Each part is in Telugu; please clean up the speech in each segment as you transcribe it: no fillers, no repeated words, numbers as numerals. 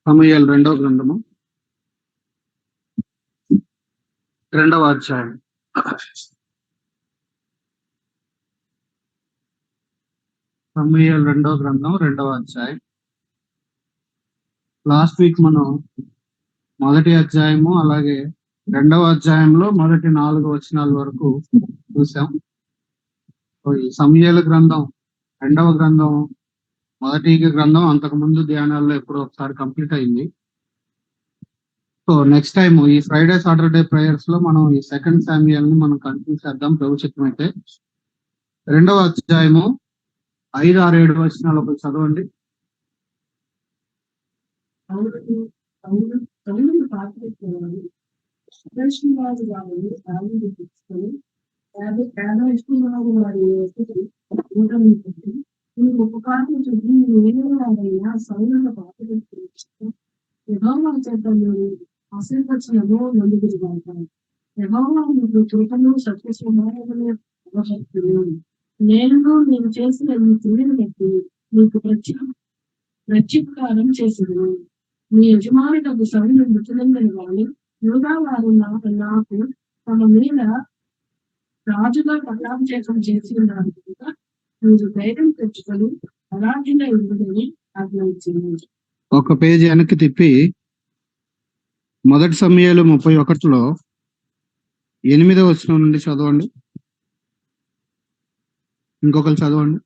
సమూయేలు రెండవ గ్రంథము 2వ అధ్యాయం. సమూయేలు రెండవ గ్రంథం 2వ అధ్యాయం. లాస్ట్ వీక్ మనం మొదటి అధ్యాయము అలాగే 2వ అధ్యాయంలో మొదటి 4 వచనాల వరకు చూసాం. ఈ సమూయేలు గ్రంథం 2వ గ్రంథం మొదటి గ్రంథం అంతకుముందు ధ్యానాల్లో ఎప్పుడో ఒకసారి కంప్లీట్ అయింది. సో నెక్స్ట్ టైం ఈ ఫ్రైడే సాటర్డే ప్రేయర్స్ లో మనం ఈ సెకండ్ శామ్యూయల్ ని మనం కంటిన్యూ చేద్దాం ప్రభు చిత్తమైతే. 2వ అధ్యాయము 5, 6, 7 వచనాలు ఒకటి చదవండి. నేను చేసిన ఈ క్రియను బట్టి నీకు ప్రత్యుపకారం చేసింది. మీ యజమానులకు సౌలు మృతులందని కానీ యూదా వారు నాకు తమ మీద రాజుగా పట్టాభిషేకం చేసి ఉన్నారు కనుక మీరు ధైర్యం తెచ్చుకొని అరాధ్యుల ఇవ్వదని ఆజ్ఞయించింది. ఒక పేజీ వెనక్కి తిప్పి మొదటి సమూయేలు 31లో 8వ వచనం నుండి చదవండి. ఇంకొకరు చదవండి.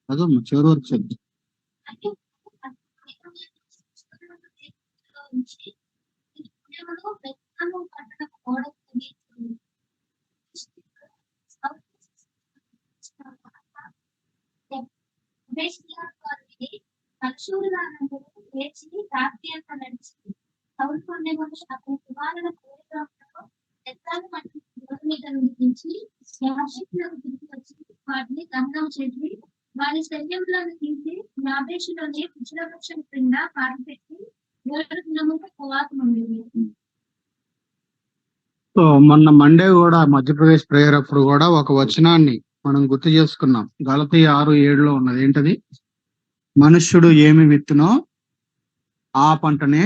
చదవమ్మా, చివరి వరకు చదువు. వాటిని దహనం చేసి వారి శల్యంలోని తీసి యాబేషులోని వృక్షం క్రింద పాతిపెట్టి 7 దినములు ఉపవాసం ఉండేది. సో మొన్న మండే కూడా మధ్యప్రదేశ్ ప్రేయర్ అప్పుడు కూడా ఒక వచనాన్ని మనం గుర్తు చేసుకున్నాం. గలతీ 6:7లో ఉన్నది ఏంటది? మనుష్యుడు ఏమి విత్తునో ఆ పంటనే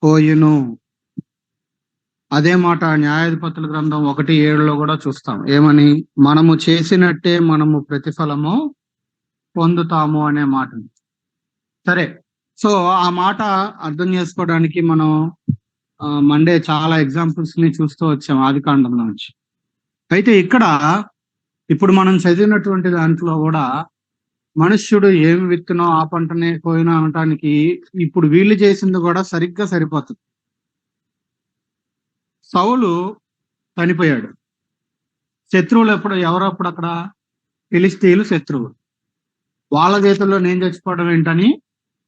కోయును. అదే మాట న్యాయాధిపతుల గ్రంథం 1:7లో కూడా చూస్తాం. ఏమని? మనము చేసినట్టే మనము ప్రతిఫలము పొందుతాము అనే మాట. సరే, సో ఆ మాట అర్థం చేసుకోవడానికి మనం మండే చాలా ఎగ్జాంపుల్స్ ని చూస్తూ వచ్చాం ఆదికాండం నుంచి. అయితే ఇక్కడ ఇప్పుడు మనం చదివినటువంటి దాంట్లో కూడా మనుష్యుడు ఏమి విత్తునో ఆ పంటనే కోయినా అనటానికి ఇప్పుడు వీళ్ళు చేసింది కూడా సరిగ్గా సరిపోతుంది. సౌలు చనిపోయాడు. శత్రువులు ఎవరప్పుడు అక్కడ? ఫిలిష్తీయులు శత్రువులు. వాళ్ళ చేతుల్లో నేను చచ్చిపోవడం ఏంటని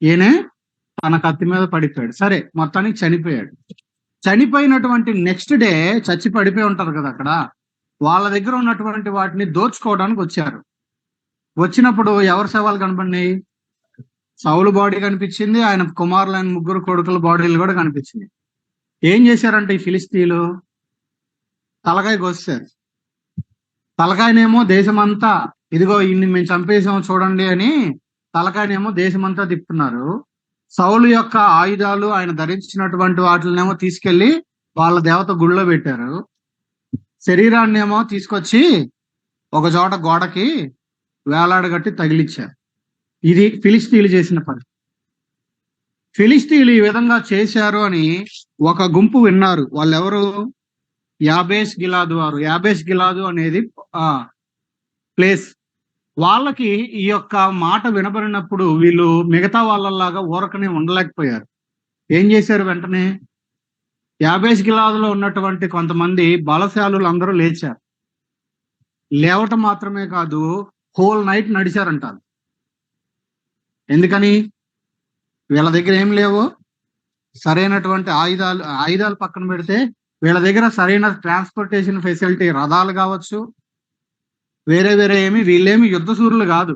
ఈయనే తన కత్తి మీద పడిపోయాడు. సరే, మొత్తానికి చనిపోయాడు. చనిపోయినటువంటి నెక్స్ట్ డే చచ్చి పడిపోయి ఉంటారు కదా అక్కడ. వాళ్ళ దగ్గర ఉన్నటువంటి వాటిని దోచుకోవడానికి వచ్చారు. వచ్చినప్పుడు ఎవరి శవాలు కనపడినాయి? సౌలు బాడీ కనిపించింది, ఆయన కుమారులైన 3 కొడుకుల బాడీలు కూడా కనిపించింది. ఏం చేశారంటే ఈ ఫిలిష్తీయులు తలకాయ కోసారు. తలకాయనేమో దేశమంతా, ఇదిగో ఇన్ని మేము చంపేసాము చూడండి అని తలకాయనేమో దేశమంతా తిప్పుతున్నారు. సౌలు యొక్క ఆయుధాలు, ఆయన ధరించినటువంటి వాటినేమో తీసుకెళ్లి వాళ్ళ దేవత గుళ్ళో పెట్టారు. శరీరాన్ని ఏమో తీసుకొచ్చి ఒక చోట గోడకి వేలాడగట్టి తగిలిచ్చారు. ఇది ఫిలిష్తీయులు చేసిన పని. ఫిలిష్తీయులు ఈ విధంగా చేశారు అని ఒక గుంపు విన్నారు. వాళ్ళెవరు? యాబేష్ గిలాదు వారు. యాబేష్ గిలాదు అనేది ప్లేస్. వాళ్ళకి ఈ యొక్క మాట వినబడినప్పుడు వీళ్ళు మిగతా వాళ్ళలాగా ఊరకనే ఉండలేకపోయారు. ఏం చేశారు? వెంటనే యాబేష్ గిలాదులో ఉన్నటువంటి కొంతమంది బలశాలులు అందరూ లేచారు. లేవటం మాత్రమే కాదు, హోల్ నైట్ నడిచారంటారు. ఎందుకని? వీళ్ళ దగ్గర ఏం లేవు, సరైనటువంటి ఆయుధాలు పక్కన పెడితే వీళ్ళ దగ్గర సరైన ట్రాన్స్పోర్టేషన్ ఫెసిలిటీ, రథాలు కావచ్చు, వేరే వేరే వీళ్ళేమి యుద్ధ సూరులు కాదు.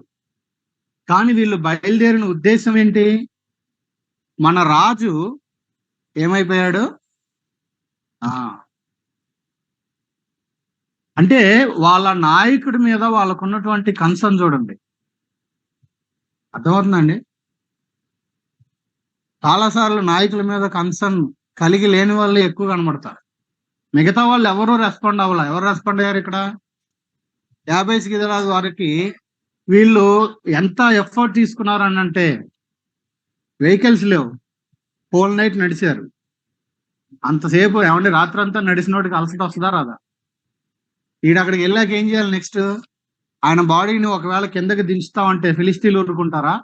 కానీ వీళ్ళు బయలుదేరిన ఉద్దేశం ఏంటి? మన రాజు ఏమైపోయాడు? అంటే వాళ్ళ నాయకుడి మీద వాళ్ళకున్నటువంటి కన్సర్న్ చూడండి, అర్థమవుతుందండి? చాలాసార్లు నాయకుల మీద కన్సర్న్ కలిగి లేని వాళ్ళు ఎక్కువ కనబడతారు. మిగతా వాళ్ళు ఎవరు రెస్పాండ్ అవ్వాలి. ఎవరు రెస్పాండ్ అయ్యారు ఇక్కడ? 50 గిరిరాజు వారికి వీళ్ళు ఎంత ఎఫర్ట్ తీసుకున్నారు అని అంటే, వెహికల్స్ లేవు, హోల్ నైట్ నడిచారు. అంతసేపు ఏమంటే రాత్రి అంతా నడిచినోడికి అలసట వస్తుందా రాదా? అక్కడికి వెళ్ళాక ఏం చేయాలి నెక్స్ట్? ఆయన బాడీని ఒకవేళ కిందకి దించుతామంటే ఫిలిస్తీన్లు ఊరుకుంటారా?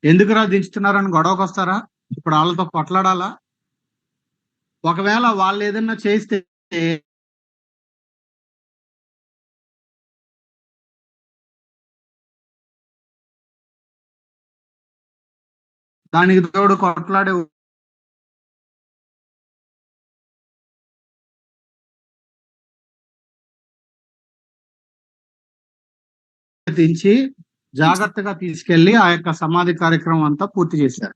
ఎందుకురా దించుతున్నారని గొడవకు వస్తారా? ఇప్పుడు వాళ్ళతో కొట్లాడాలా? ఒకవేళ వాళ్ళు ఏదన్నా చేస్తే దానికి తోడు కొట్లాడే దించి జాగ్రత్తగా తీసుకెళ్లి ఆ యొక్క సమాధి కార్యక్రమం అంతా పూర్తి చేశారు.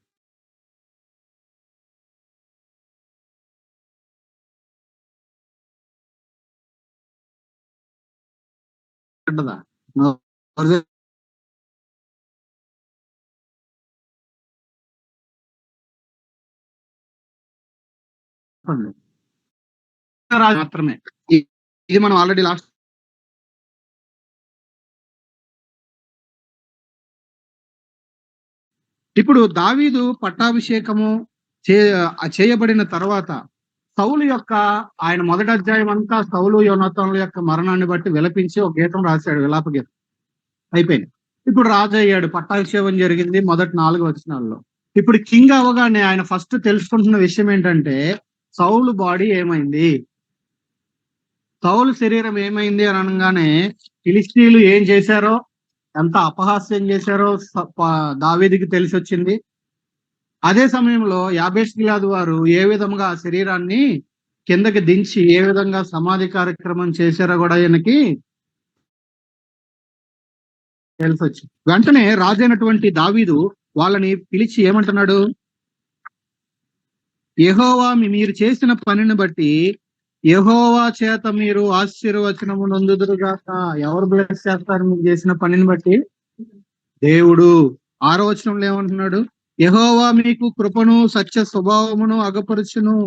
మాత్రమే ఇది మనం ఆల్రెడీ లాస్ట్ ఇప్పుడు దావీదు పట్టాభిషేకము చేయబడిన తర్వాత సౌలు యొక్క ఆయన మొదటి అధ్యాయం అంతా సౌలు యోనాతానుల యొక్క మరణాన్ని బట్టి విలపించి ఒక గీతం రాశాడు, విలాప గీతం అయిపోయింది. ఇప్పుడు రాజు అయ్యాడు, పట్టాభిషేకం జరిగింది మొదటి 4 వచనాల్లో. ఇప్పుడు కింగ్ అవగానే ఆయన ఫస్ట్ తెలుసుకుంటున్న విషయం ఏంటంటే సౌలు బాడీ ఏమైంది, సౌలు శరీరం ఏమైంది అని అనగానే ఫిలిష్తీయులు ఏం చేశారో, ఎంత అపహాస్యం చేశారో దావీదుకి తెలిసి వచ్చింది. అదే సమయంలో యాబేష్ గిలాదు వారు ఏ విధంగా శరీరాన్ని కిందకి దించి ఏ విధంగా సమాధి కార్యక్రమం చేశారో కూడా ఈయనకి తెలిసి వచ్చింది. వెంటనే రాజైనటువంటి దావీదు వాళ్ళని పిలిచి ఏమంటున్నాడు? యెహోవా మీరు చేసిన పనిని బట్టి యెహోవా చేత మీరు ఆశీర్వచనము నొందుదురుగాక. ఎవరు బ్లెస్ చేస్తారు మీరు చేసిన పనిని బట్టి? దేవుడు. 6వ వచనంలో ఏమంటున్నాడు? యెహోవా మీకు కృపను సత్య స్వభావమును అగపరుచును.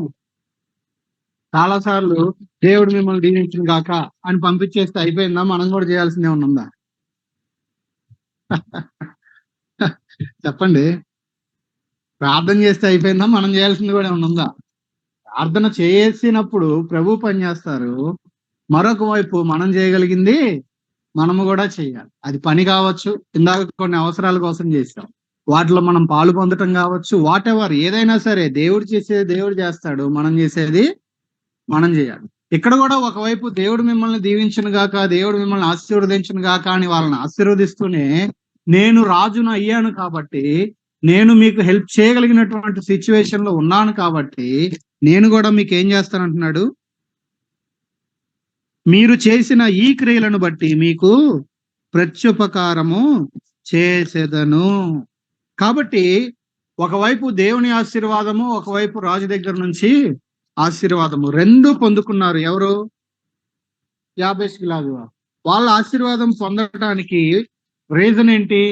చాలా సార్లు దేవుడు మిమ్మల్ని దీవించును గాక అని పంపించేస్తే అయిపోయిందా? మనం కూడా చేయాల్సిందే ఉందా? చెప్పండి. ప్రార్థన చేస్తే అయిపోయిందా? మనం చేయాల్సింది కూడా ఏమన్నా ఉందా? ప్రార్థన చేసినప్పుడు ప్రభు పని చేస్తారు, మరొక వైపు మనం చేయగలిగింది మనము కూడా చేయాలి. అది పని కావచ్చు, ఇందాక కొన్ని అవసరాల కోసం చేస్తాం, వాటిలో మనం పాలు పొందటం కావచ్చు, వాట్ ఎవర్ ఏదైనా సరే దేవుడు చేసేది దేవుడు చేస్తాడు, మనం చేసేది మనం చేయాలి. ఇక్కడ కూడా ఒకవైపు దేవుడు మిమ్మల్ని దీవించును గాక, దేవుడు మిమ్మల్ని ఆశీర్వదించును గాక అని వాళ్ళని ఆశీర్వదిస్తూనే నేను రాజును అయ్యాను కాబట్టి, నేను మీకు హెల్ప్ చేయగలిగినటువంటి సిచ్యువేషన్ లో ఉన్నాను కాబట్టి నేను కూడా మీకు ఏం చేస్తానంటున్నాడు? మీరు చేసిన ఈ క్రియలను బట్టి మీకు ప్రత్యుపకారము చేసేదను. కాబట్టి ఒకవైపు దేవుని ఆశీర్వాదము, ఒకవైపు రాజు దగ్గర నుంచి ఆశీర్వాదము, రెండు పొందుకున్నారు. ఎవరు? యాబేష్ గిలాదు. వాళ్ళ ఆశీర్వాదం పొందటానికి రీజన్ ఏంటి?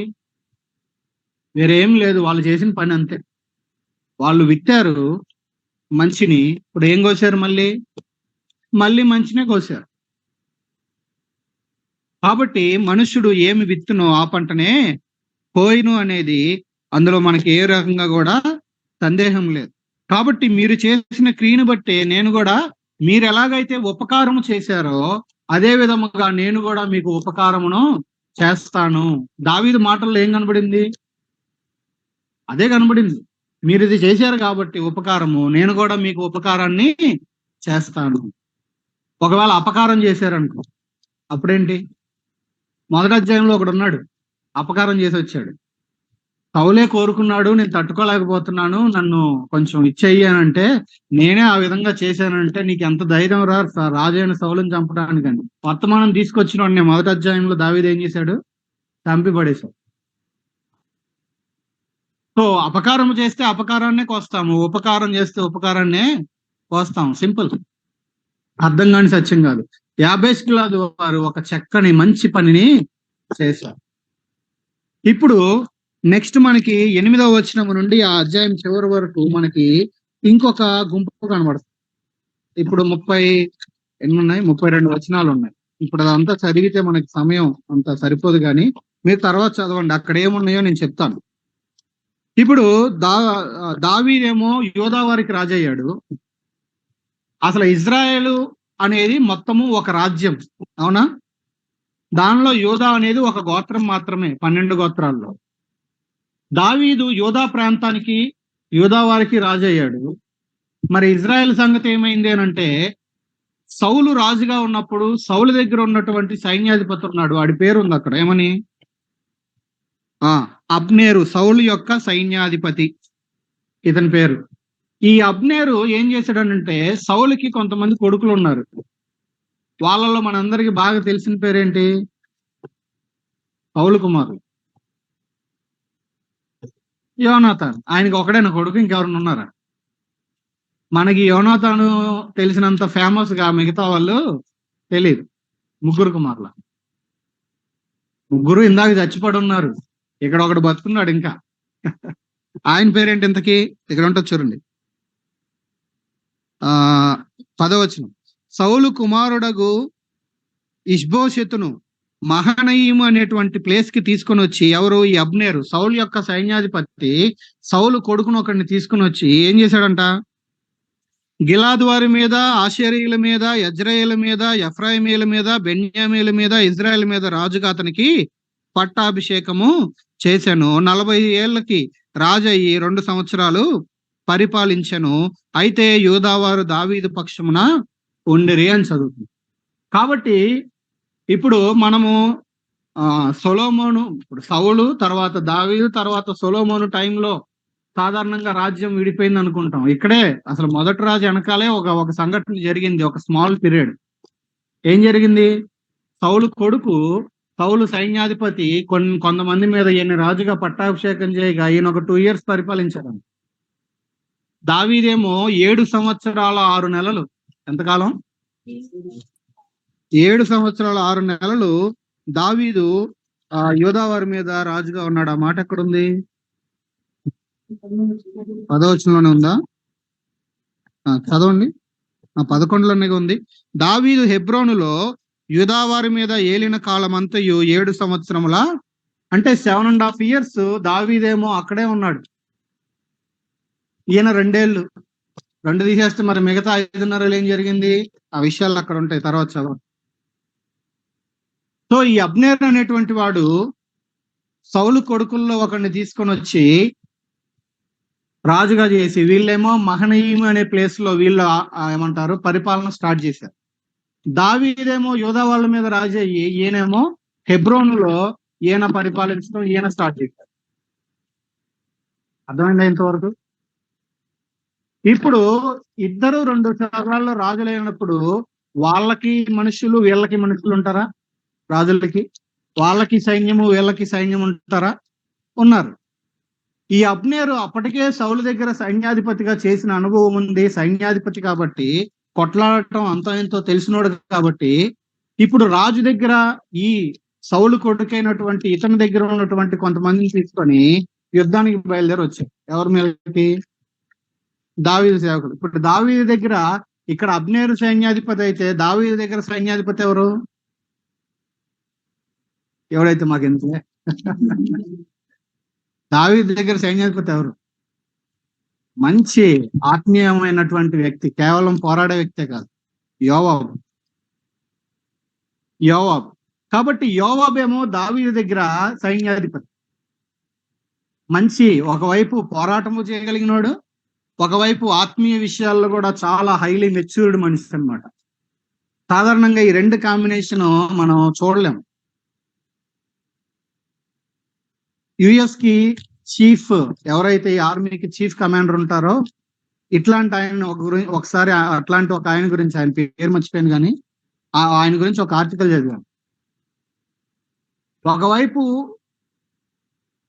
వేరేం లేదు, వాళ్ళు చేసిన పని అంతే. వాళ్ళు విత్తారు మంచిని, ఇప్పుడు ఏం కోసారు? మళ్ళీ మంచినే కోసారు. కాబట్టి మనుష్యుడు ఏమి విత్తునో ఆ పంటనే కోయిను అనేది అందులో మనకి ఏ రకంగా కూడా సందేహం లేదు. కాబట్టి మీరు చేసిన క్రియను బట్టే నేను కూడా, మీరు ఎలాగైతే ఉపకారము చేశారో అదే విధముగా నేను కూడా మీకు ఉపకారమును చేస్తాను. దావీదు మాటల్లో ఏం కనబడింది? అదే కనబడింది. మీరు ఇది చేశారు కాబట్టి ఉపకారము, నేను కూడా మీకు ఉపకారాన్ని చేస్తాను. ఒకవేళ అపకారం చేశారనుకో అప్పుడేంటి? మొదటి అధ్యాయంలో ఒకడు ఉన్నాడు, అపకారం చేసి వచ్చాడు. సౌలే కోరుకున్నాడు, నేను తట్టుకోలేకపోతున్నాను, నన్ను కొంచెం ఇచ్చేయి అని అంటే, నేనే ఆ విధంగా చేశానంటే నీకు ఎంత ధైర్యం రా రాజైన సౌలుని చంపడానికని. వర్తమానం తీసుకొచ్చిన వాడిని మొదటి అధ్యాయంలో దావీదు ఏం చేశాడు? చంపి పడేశాడు. సో అపకారం చేస్తే అపకారాన్నే కోస్తాము, ఉపకారం చేస్తే ఉపకారాన్నే కోస్తాం. సింపుల్. అర్థం కాని సత్యం కాదు. యాబేష్గిలాదు వారు ఒక చక్కని మంచి పనిని చేశారు. ఇప్పుడు నెక్స్ట్ మనకి 8వ వచనం నుండి ఆ అధ్యాయం చివరి వరకు మనకి ఇంకొక గుంపు కనబడుతుంది. ఇప్పుడు 32 వచనాలు ఉన్నాయి. ఇప్పుడు అదంతా చదివితే మనకి సమయం అంత సరిపోదు, కానీ మీరు తర్వాత చదవండి, అక్కడ ఏమున్నాయో నేను చెప్తాను. ఇప్పుడు దావీదేమో యోధా వారికి రాజయ్యాడు. అసలు ఇజ్రాయేలు అనేది మొత్తము ఒక రాజ్యం, అవునా? దానిలో యోధా అనేది ఒక గోత్రం మాత్రమే 12 గోత్రాల్లో. దావీదు యోధా ప్రాంతానికి, యోధా వారికి రాజయ్యాడు. మరి ఇజ్రాయెల్ సంగతి ఏమైంది అని అంటే, సౌలు రాజుగా ఉన్నప్పుడు సౌలు దగ్గర ఉన్నటువంటి సైన్యాధిపతి ఉన్నాడు, వాడి పేరు ఉంది అక్కడ, ఏమని? అబ్నేరు, సౌలు యొక్క సైన్యాధిపతి, ఇతని పేరు. ఈ అబ్నేరు ఏం చేశాడనంటే, సౌలుకి కొంతమంది కొడుకులు ఉన్నారు. వాళ్ళలో మనందరికి బాగా తెలిసిన పేరేంటి? సౌలు కుమారులు. యోనాతాను. ఆయనకి ఒకడైనా కొడుకు, ఇంకెవరైనా ఉన్నారా? మనకి యోనాతాను తెలిసినంత ఫేమస్ గా మిగతా వాళ్ళు తెలియదు. 3 కుమారుల, 3 ఇందాక చచ్చిపడి ఉన్నారు, ఇక్కడ ఒకడు బతుకున్నాడు ఇంకా. ఆయన పేరేంటి ఇంతకీ? ఇక్కడ ఉంటుంది చూడండి, 10వ వచనం. సౌలు కుమారుడగు ఇష్బోషెతును మహనయీము అనేటువంటి ప్లేస్ కి తీసుకొని వచ్చి, ఎవరు? ఈ అబ్నేరు, సౌలు యొక్క సైన్యాధిపతి, సౌలు కొడుకును ఒకరిని తీసుకుని వచ్చి ఏం చేశాడంట? గిలాదు వారి మీద, ఆషేరీయుల మీద, యజ్రాయేలు మీద, ఎఫ్రాయిమీల మీద, బెన్యామీల మీద, ఇజ్రాయెల్ మీద రాజుగా అతనికి పట్టాభిషేకము చేశాను. 40 ఏళ్ళకి రాజయ్యి 2 సంవత్సరాలు పరిపాలించెను. అయితే యూదావారు దావీదు పక్షమున ఉండిరి అని చదువుతుంది. కాబట్టి ఇప్పుడు మనము సొలొమోను, ఇప్పుడు సౌలు తర్వాత దావీదు తర్వాత సొలొమోను టైంలో సాధారణంగా రాజ్యం విడిపోయింది అనుకుంటాం. ఇక్కడే అసలు మొదటి రాజు వెనకాలే ఒక సంఘటన జరిగింది, ఒక స్మాల్ పీరియడ్. ఏం జరిగింది? సౌలు కొడుకు, సౌలు సైన్యాధిపతి కొంతమంది మీద ఈయన రాజుగా పట్టాభిషేకం చేయగా ఈయన ఒక 2 years పరిపాలించాడు. దావీదేమో 7 సంవత్సరాల 6 నెలలు, ఎంతకాలం? 7 సంవత్సరాల 6 నెలలు దావీదు యోధా వారి మీద రాజుగా ఉన్నాడు. ఆ మాట ఎక్కడుంది? 10వ వచనంలోనే ఉందా? చదవండి. 11లోనే ఉంది. దావీదు హెబ్రోనులో యూదా వారి మీద ఏలిన కాలం అంతయు 7 సంవత్సరముల, అంటే 7.5 years దావీదేమో అక్కడే ఉన్నాడు. ఈయన 2 ఏళ్ళు, 2 తీసేస్తే మరి మిగతా 5.5 ఏం జరిగింది? ఆ విషయాలు అక్కడ ఉంటాయి, తర్వాత చదవండి. సో ఈ అబ్నేర్ అనేటువంటి వాడు సౌలు కొడుకుల్లో ఒకరిని తీసుకొని వచ్చి రాజుగా చేసి, వీళ్ళేమో మహనయీము అనే ప్లేస్ లో వీళ్ళు ఏమంటారు పరిపాలన స్టార్ట్ చేశారు. దావీదేమో యోధా వాళ్ళ మీద రాజు అయ్యి, ఈయనేమో హెబ్రోనులో ఈయన పరిపాలించడం, ఈయన స్టార్ట్ చేశారు. అర్థమైందా ఇంతవరకు? ఇప్పుడు ఇద్దరు 2 తరాల్లో రాజులైనప్పుడు వాళ్ళకి మనుషులు, వీళ్ళకి మనుషులు ఉంటారా? రాజులకి వాళ్ళకి సైన్యము, వీళ్ళకి సైన్యం ఉంటారా? ఉన్నారు. ఈ అబ్నేరు అప్పటికే సౌలు దగ్గర సైన్యాధిపతిగా చేసిన అనుభవం ఉంది, సైన్యాధిపతి కాబట్టి, కొట్లాడటం అంత ఎంతో తెలిసినోడు కాబట్టి, ఇప్పుడు రాజు దగ్గర ఈ సౌలు కొడుకైనటువంటి ఇతని దగ్గర ఉన్నటువంటి కొంతమందిని తీసుకొని యుద్ధానికి బయలుదేరి వచ్చాయి. ఎవరి మీదకి? దావీదు సేవకులు. ఇప్పుడు దావీదు దగ్గర, ఇక్కడ అబ్నేరు సైన్యాధిపతి అయితే దావీదు దగ్గర సైన్యాధిపతి ఎవరు? ఎవరైతే మాకెందుకు? దావీదు దగ్గర సైన్యాధిపతి ఎవరు? మంచి ఆత్మీయమైనటువంటి వ్యక్తి, కేవలం పోరాడే వ్యక్తే కాదు, యోవాబు. కాబట్టి యోవాబు ఏమో దావీదు దగ్గర సైన్యాధిపతి. మంచి, ఒకవైపు పోరాటము చేయగలిగినోడు, ఒకవైపు ఆత్మీయ విషయాల్లో కూడా చాలా హైలీ మెచ్యూర్డ్ మనిషి అన్నమాట. సాధారణంగా ఈ 2 కాంబినేషన్ మనం చూడలేము. యుఎస్ కి చీఫ్, ఎవరైతే ఈ ఆర్మీకి చీఫ్ కమాండర్ ఉంటారో ఇట్లాంటి ఆయన ఒకసారి అట్లాంటి ఒక ఆయన గురించి, ఆయన పేరు మర్చిపోయాను కానీ ఆయన గురించి ఒక ఆర్టికల్ చదివాను. ఒకవైపు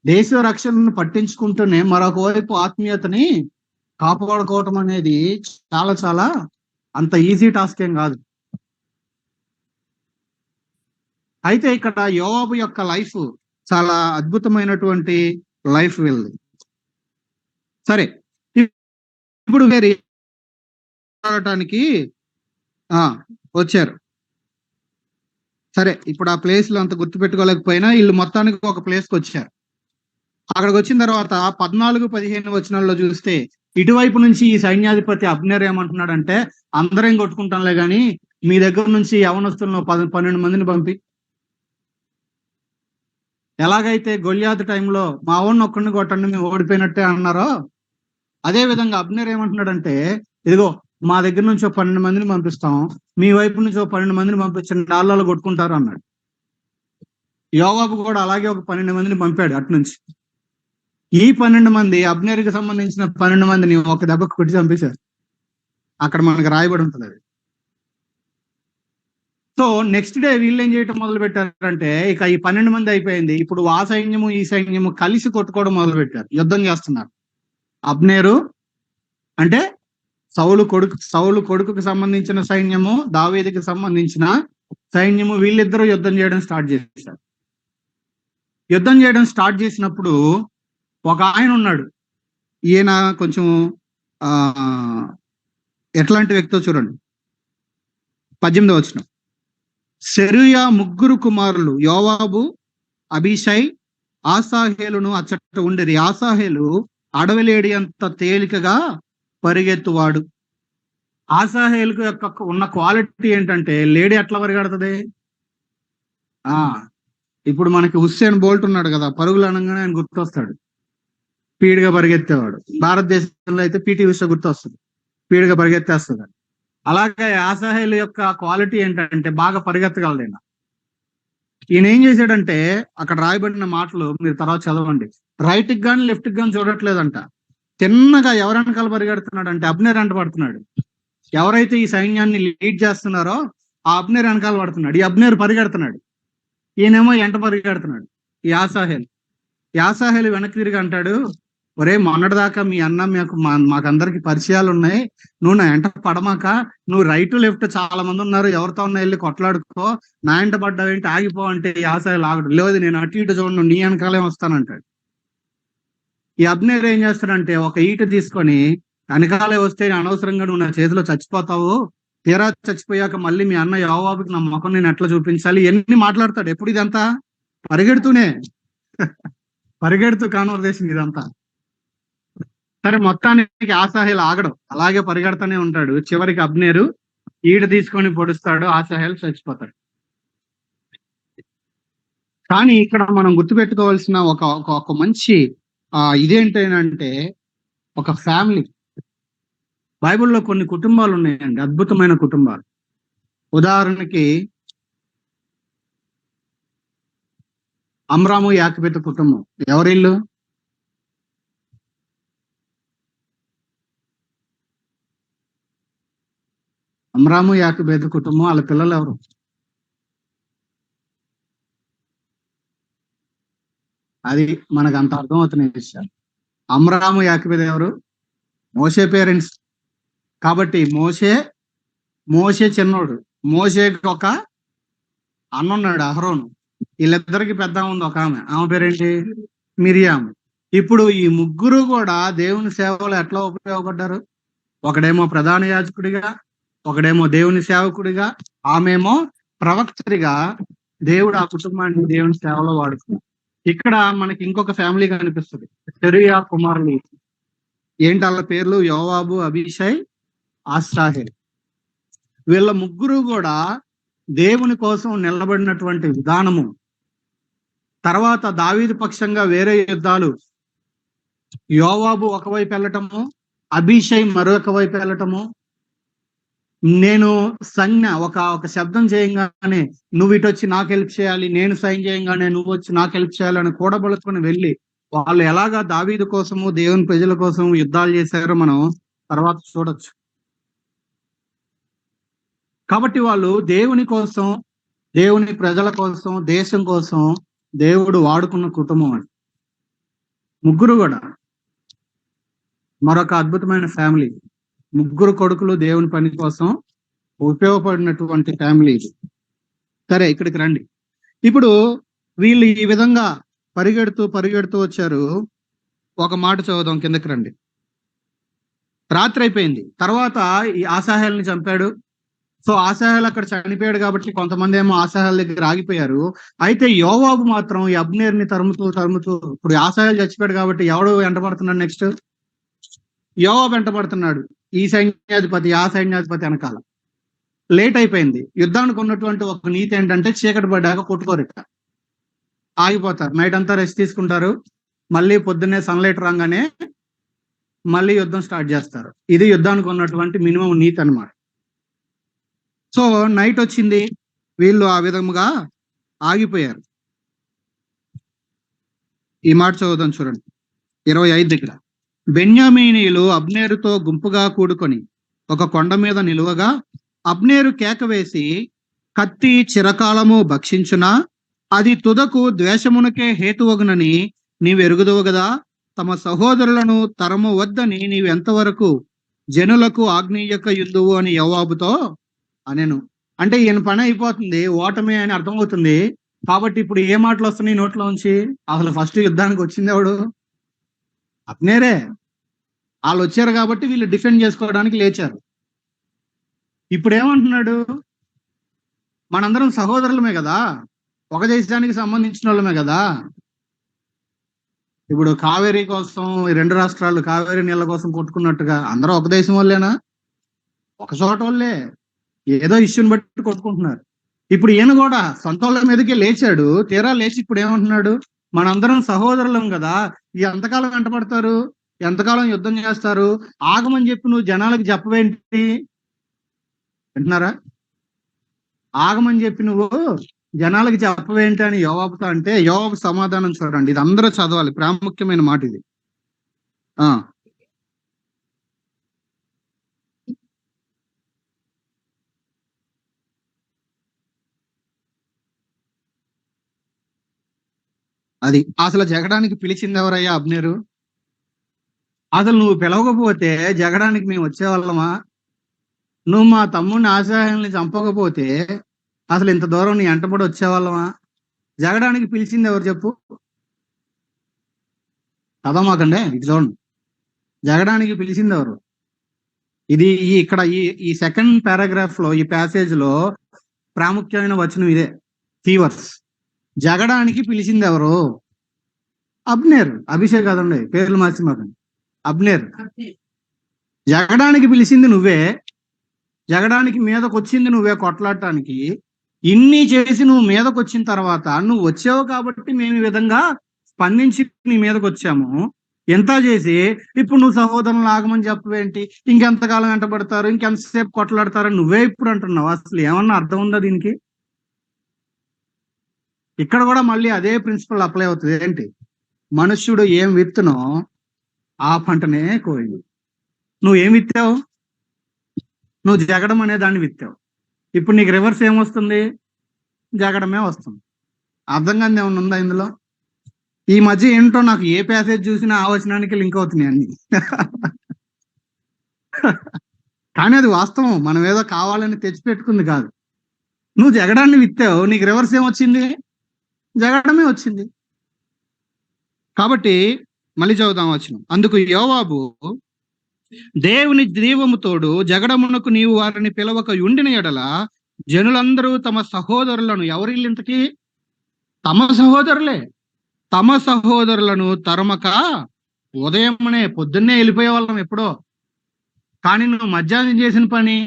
దేశ రక్షణను పట్టించుకుంటూనే మరొక వైపు ఆత్మీయతని కాపాడుకోవటం అనేది చాలా చాలా అంత ఈజీ టాస్క్ ఏం కాదు. అయితే ఇక్కడ యోవాబు యొక్క లైఫ్ చాలా అద్భుతమైనటువంటి లైఫ్ వెళ్ళి. సరే, ఇప్పుడు వేరే వచ్చారు. సరే, ఇప్పుడు ఆ ప్లేస్ లో అంత గుర్తుపెట్టుకోలేకపోయినా వీళ్ళు మొత్తానికి ఒక ప్లేస్ కి వచ్చారు. అక్కడికి వచ్చిన తర్వాత 14-15 వచనాల్లో చూస్తే ఇటువైపు నుంచి ఈ సైన్యాధిపతి అబ్నేర్ ఏమంటున్నాడంటే, అందరం కొట్టుకుంటాంలే గాని మీ దగ్గర నుంచి యవనస్తులను 12 మందిని పంపి, ఎలాగైతే గొల్యాతు టైంలో మా వాడిని ఒక్కడిని కొట్టండి మేము ఓడిపోయినట్టే అన్నారో, అదే విధంగా అబ్నేర్ ఏమంటున్నాడంటే, ఇదిగో మా దగ్గర నుంచి 12 మందిని పంపిస్తాం, మీ వైపు నుంచి 12 మందిని పంపించండి, నాళ్ళలో కొట్టుకుంటారు అన్నాడు. యోవాబు కూడా అలాగే ఒక 12 మందిని పంపాడు అటు నుంచి. ఈ 12 మంది అబ్నేర్కి సంబంధించిన 12 మందిని ఒక దెబ్బకు కొట్టి చంపేశారు. అక్కడ మనకు రాయబడి ఉంటుంది అది. సో నెక్స్ట్ డే వీళ్ళు ఏం చేయటం మొదలు పెట్టారంటే, ఇక ఈ 12 మంది అయిపోయింది, ఇప్పుడు ఆ సైన్యము ఈ సైన్యము కలిసి కొట్టుకోవడం మొదలు పెట్టారు, యుద్ధం చేస్తున్నారు. అబ్నేరు అంటే సౌలు కొడుకుకి సంబంధించిన సైన్యము, దావీదుకి సంబంధించిన సైన్యము, వీళ్ళిద్దరూ యుద్ధం చేయడం స్టార్ట్ చేశారు. యుద్ధం చేయడం స్టార్ట్ చేసినప్పుడు ఒక ఆయన ఉన్నాడు. ఈయన కొంచెం ఎట్లాంటి వ్యక్తో చూడండి. 18వ వచనం. సెరూయా 3 కుమారులు యోవాబు, అబీషై, ఆసాహేలును అచ్చట ఉండేది. ఆసాహేలు అడవిలేడి అంత తేలికగా పరిగెత్తువాడు. ఆసాహేలుకు యొక్క ఉన్న క్వాలిటీ ఏంటంటే, లేడీ ఎట్లా పరిగెడుతుంది? ఇప్పుడు మనకి హుస్సేన్ బోల్ట్ ఉన్నాడు కదా, పరుగులు అనగానే ఆయన గుర్తొస్తాడు, స్పీడ్గా పరిగెత్తేవాడు. భారతదేశంలో అయితే పిటి ఉష గుర్తొస్తుంది, స్పీడ్గా పరిగెత్తేస్తుంది. అలాగే ఆసాహేలు యొక్క క్వాలిటీ ఏంటంటే బాగా పరిగెత్తగలడు. ఈయన ఏం చేశాడంటే, అక్కడ రాయబడిన మాటలు మీరు తర్వాత చదవండి, రైట్ కి కానీ లెఫ్ట్ కి కానీ చూడట్లేదంట. తిన్నగా ఎవరి వెనకాల పరిగెడుతున్నాడు అంటే అబ్నేర్ వెంట పడుతున్నాడు. ఎవరైతే ఈ సైన్యాన్ని లీడ్ చేస్తున్నారో ఆ అబ్నేర్ వెనకాల పడుతున్నాడు. ఈ అబ్నేర్ పరిగెడుతున్నాడు, ఈయనేమో ఎంట పరిగెడుతున్నాడు. ఈ ఆసాహేలు వెనక్కి తిరిగి అంటాడు, ఒరే మొన్నటిదాకా మీ అన్న మాకందరికి పరిచయాలు ఉన్నాయి, నువ్వు నా ఎంట పడమాక, నువ్వు రైట్ లెఫ్ట్ చాలా మంది ఉన్నారు, ఎవరితో ఉన్నా వెళ్ళి కొట్లాడుకో, నా ఎంట పడ్డావేంటి, ఆగిపో అంటే ఈ ఆసాహేలు ఆగడు. లేదు, నేను అటు ఇటు చూడండి, నీ వెనకాలే వస్తానంటాడు. ఈ అబ్నేర్ ఏం చేస్తాడంటే, ఒక ఈట తీసుకొని వెనకాలే వస్తే అనవసరంగా నువ్వు నా చేతిలో చచ్చిపోతావు, తీరా చచ్చిపోయాక మళ్ళీ మీ అన్న యోవాబుకి నా ముఖం నేను ఎట్లా చూపించాలి, ఎన్ని మాట్లాడతాడు. ఎప్పుడు ఇదంతా పరిగెడుతూ కాన్వర్సేషన్ ఇదంతా. సరే, మొత్తానికి ఆసాహేలు ఆగడం, అలాగే పరిగెడతానే ఉంటాడు. చివరికి అబ్నేరు ఈట తీసుకొని పొడుస్తాడు, ఆసాహేలు చచ్చిపోతాడు. కానీ ఇక్కడ మనం గుర్తుపెట్టుకోవాల్సిన ఒక మంచి ఇదేంటంటే, ఒక ఫ్యామిలీ. బైబిల్లో కొన్ని కుటుంబాలు ఉన్నాయండి, అద్భుతమైన కుటుంబాలు. ఉదాహరణకి అమ్రాము యాకోబు కుటుంబం. ఎవరిల్లు? అమ్రాము యాకోబు కుటుంబం. వాళ్ళ పిల్లలు ఎవరు? అది మనకు అంత అర్థమవుతున్న విషయాలు. అమ్రాము యాకోబు ఎవరు? మోషే పేరెంట్స్. కాబట్టి మోషే చిన్నోడు. మోషేకి ఒక అన్నున్నాడు, అహరోను. వీళ్ళిద్దరికి పెద్ద ఉంది ఒక ఆమె పేరేంటి? మిరియాము. ఇప్పుడు ఈ ముగ్గురు కూడా దేవుని సేవలో ఎట్లా ఉపయోగపడ్డారు? ఒకడేమో ప్రధాన యాజకుడిగా, ఒకడేమో దేవుని సేవకుడిగా, ఆమెమో ప్రవక్తగా. దేవుడు ఆ కుటుంబాన్ని దేవుని సేవలో వాడుకున్నాడు. ఇక్కడ మనకి ఇంకొక ఫ్యామిలీ కనిపిస్తుంది, సెరూయా కుమారులు. ఏంటి వాళ్ళ పేర్లు? యోవాబు, అబీషై, ఆసాహేలు. వీళ్ళ ముగ్గురు కూడా దేవుని కోసం నిలబడినటువంటి విధానము. తర్వాత దావీదు పక్షంగా వేరే యుద్ధాలు, యోవాబు ఒకవైపు వెళ్ళటము, అబీషై మరొక వైపు వెళ్ళటము. నేను ఒక శబ్దం చేయంగానే నువ్వు ఇటు వచ్చి నాకు హెల్ప్ చేయాలి, నేను సైన్ చేయంగానే నువ్వు వచ్చి నాకు హెల్ప్ చేయాలని కూడబలుచుకొని వెళ్ళి వాళ్ళు ఎలాగా దావీదు కోసము దేవుని ప్రజల కోసం యుద్ధాలు చేశారో మనం తర్వాత చూడొచ్చు. కాబట్టి వాళ్ళు దేవుని కోసం, దేవుని ప్రజల కోసం, దేశం కోసం దేవుడు వాడుకున్న కుటుంబం అండి. ముగ్గురు కూడా మరొక అద్భుతమైన ఫ్యామిలీ. ముగ్గురు కొడుకులు దేవుని పని కోసం ఉపయోగపడినటువంటి ఫ్యామిలీ ఇది. సరే, ఇక్కడికి రండి. ఇప్పుడు వీళ్ళు ఈ విధంగా పరిగెడుతూ వచ్చారు. ఒక మాట చదువుదాం, కిందకి రండి. రాత్రి అయిపోయింది. తర్వాత ఈ ఆసాహేల్ని చంపాడు. సో ఆసాహేల్ అక్కడ చనిపోయాడు కాబట్టి కొంతమంది ఏమో ఆసాహేల్ దగ్గర ఆగిపోయారు. అయితే యోవాబు మాత్రం ఈ అబ్నేర్ని తరుముతూ ఇప్పుడు ఆసాహేల్ చచ్చిపోయాడు కాబట్టి ఎవడు వెంటబడుతున్నాడు? నెక్స్ట్ యోవాబు వెంటబడుతున్నాడు. ఈ సైన్యాధిపతి ఆ సైన్యాధిపతి వెనకాల. లేట్ అయిపోయింది. యుద్ధానికి ఉన్నటువంటి ఒక నీతి ఏంటంటే చీకటి పడ్డాక కొట్టుకోరు, ఇక ఆగిపోతారు. నైట్ అంతా రెస్ట్ తీసుకుంటారు. మళ్ళీ పొద్దున్నే సన్లైట్ రాగానే మళ్ళీ యుద్ధం స్టార్ట్ చేస్తారు. ఇది యుద్ధానికి ఉన్నటువంటి మినిమం నీతి అన్నమాట. సో నైట్ వచ్చింది, వీళ్ళు ఆ విధముగా ఆగిపోయారు. ఈ మాట చదువుదాం చూడండి 25 దగ్గర. బెన్యామీనీయులు అబ్నేరుతో గుంపుగా కూడుకొని ఒక కొండ మీద నిలువగా అబ్నేరు కేక వేసి, కత్తి చిరకాలము భక్షించునా అది తుదకు ద్వేషమునకే హేతువగునని నీవు ఎరుగుదువు గదా. తమ సహోదరులను తరము వద్దని నీవు ఎంతవరకు జనులకు ఆజ్ఞేయక యుద్ధువు అని యోవాబుతో అనెను. అంటే ఈయన పని అయిపోతుంది, ఓటమి అని అర్థమవుతుంది. కాబట్టి ఇప్పుడు ఏ మాటలు వస్తున్నాయి నోట్లోంచి? అసలు ఫస్ట్ యుద్ధానికి వచ్చింది ఎవడు? అబ్నేరే. వాళ్ళు వచ్చారు కాబట్టి వీళ్ళు డిఫెండ్ చేసుకోవడానికి లేచారు. ఇప్పుడు ఏమంటున్నాడు? మనందరం సహోదరులమే కదా, ఒక దేశానికి సంబంధించిన వాళ్ళమే కదా. ఇప్పుడు కావేరీ కోసం ఈ 2 రాష్ట్రాలు కావేరీ నీళ్ళ కోసం కొట్టుకున్నట్టుగా అందరూ ఒక దేశం వాళ్ళేనా? ఒక చోట వాళ్ళే, ఏదో ఇష్యూని బట్టి కొట్టుకుంటున్నారు. ఇప్పుడు ఈయన కూడా సొంత వాళ్ళ మీదకే లేచాడు. తీరా లేచి ఇప్పుడు ఏమంటున్నాడు? మనందరం సహోదరులం కదా, ఎంతకాలం వెంటపడతారు, ఎంతకాలం యుద్ధం చేస్తారు? ఆగమని చెప్పి నువ్వు జనాలకు చెప్పవేంటి? వింటున్నారా? ఆగమని చెప్పి నువ్వు జనాలకి చెప్పవేంటి అని యోవాబుతో అంటే యోవాబు సమాధానం చూడండి. ఇది అందరూ చదవాలి, ప్రాముఖ్యమైన మాట ఇది. అది అసలు జగడానికి పిలిచింది ఎవరయ్యా? అబ్నేరు. అసలు నువ్వు పిలవకపోతే జగడానికి మేము వచ్చేవాళ్ళమా? నువ్వు మా తమ్ముడిని ఆశాయాల్ని చంపకపోతే అసలు ఇంత దూరం నీ ఎంటబడి వచ్చేవాళ్ళమా? జగడానికి పిలిచింది ఎవరు చెప్పు? చదవమాకండే, ఇది చూడండి. జగడానికి పిలిచింది ఎవరు? ఇది ఇక్కడ ఈ సెకండ్ పారాగ్రాఫ్ లో, ఈ ప్యాసేజ్ లో ప్రాముఖ్యమైన వచనం ఇదే. ఫీవర్స్. జగడానికి పిలిచింది ఎవరు? అబ్నేర్. అభిషేక్ కదండి, పేర్లు మార్చి మాకండి. అబ్నేర్. జగడానికి పిలిచింది నువ్వే, జగడానికి మీదకి వచ్చింది నువ్వే కొట్లాడటానికి. ఇన్ని చేసి నువ్వు మీదకి వచ్చిన తర్వాత నువ్వు వచ్చావు కాబట్టి మేము ఈ విధంగా స్పందించి నీ మీదకి వచ్చాము. ఎంత చేసి ఇప్పుడు నువ్వు సహోదరులను ఆగమని చెప్పవేంటి? ఇంకెంతకాలం వెంటబడతారు, ఇంకెంతసేపు కొట్లాడతారని నువ్వే ఇప్పుడు అంటున్నావు. అసలు ఏమన్నా అర్థం ఉందా దీనికి? ఇక్కడ కూడా మళ్ళీ అదే ప్రిన్సిపల్ అప్లై అవుతుంది. ఏంటి? మనుష్యుడు ఏం విత్తునో ఆ పంటనే కోయి. నువ్వేం విత్తావు? నువ్వు జగడం అనే దాన్ని విత్తావు. ఇప్పుడు నీకు రివర్స్ ఏమొస్తుంది? జగడమే వస్తుంది. అర్థం కాని ఏమన్నా ఉందా ఇందులో? ఈ మధ్య ఏంటో నాకు ఏ ప్యాసేజ్ చూసినా ఆ వచనానికి లింక్ అవుతున్నాయి అన్ని. కానీ అది వాస్తవం, మనం ఏదో కావాలని తెచ్చిపెట్టుకుంది కాదు. నువ్వు జగడాన్ని విత్తావు, నీకు రివర్స్ ఏమొచ్చింది? జగడమే వచ్చింది. కాబట్టి మళ్ళీ చదువుదాం వచనం. అందుకు యోవాబు, దేవుని జీవము తోడు జగడమునకు నీవు వారిని పిలవక ఉండిన ఎడల జనులందరూ తమ సహోదరులను, ఎవరిల్లింతకి? తమ సహోదరులే, తమ సహోదరులను తరమక ఉదయమునే పొద్దున్నే వెళ్ళిపోయే వాళ్ళం ఎప్పుడో. కానీ నువ్వు మధ్యాహ్నం చేసిన పని,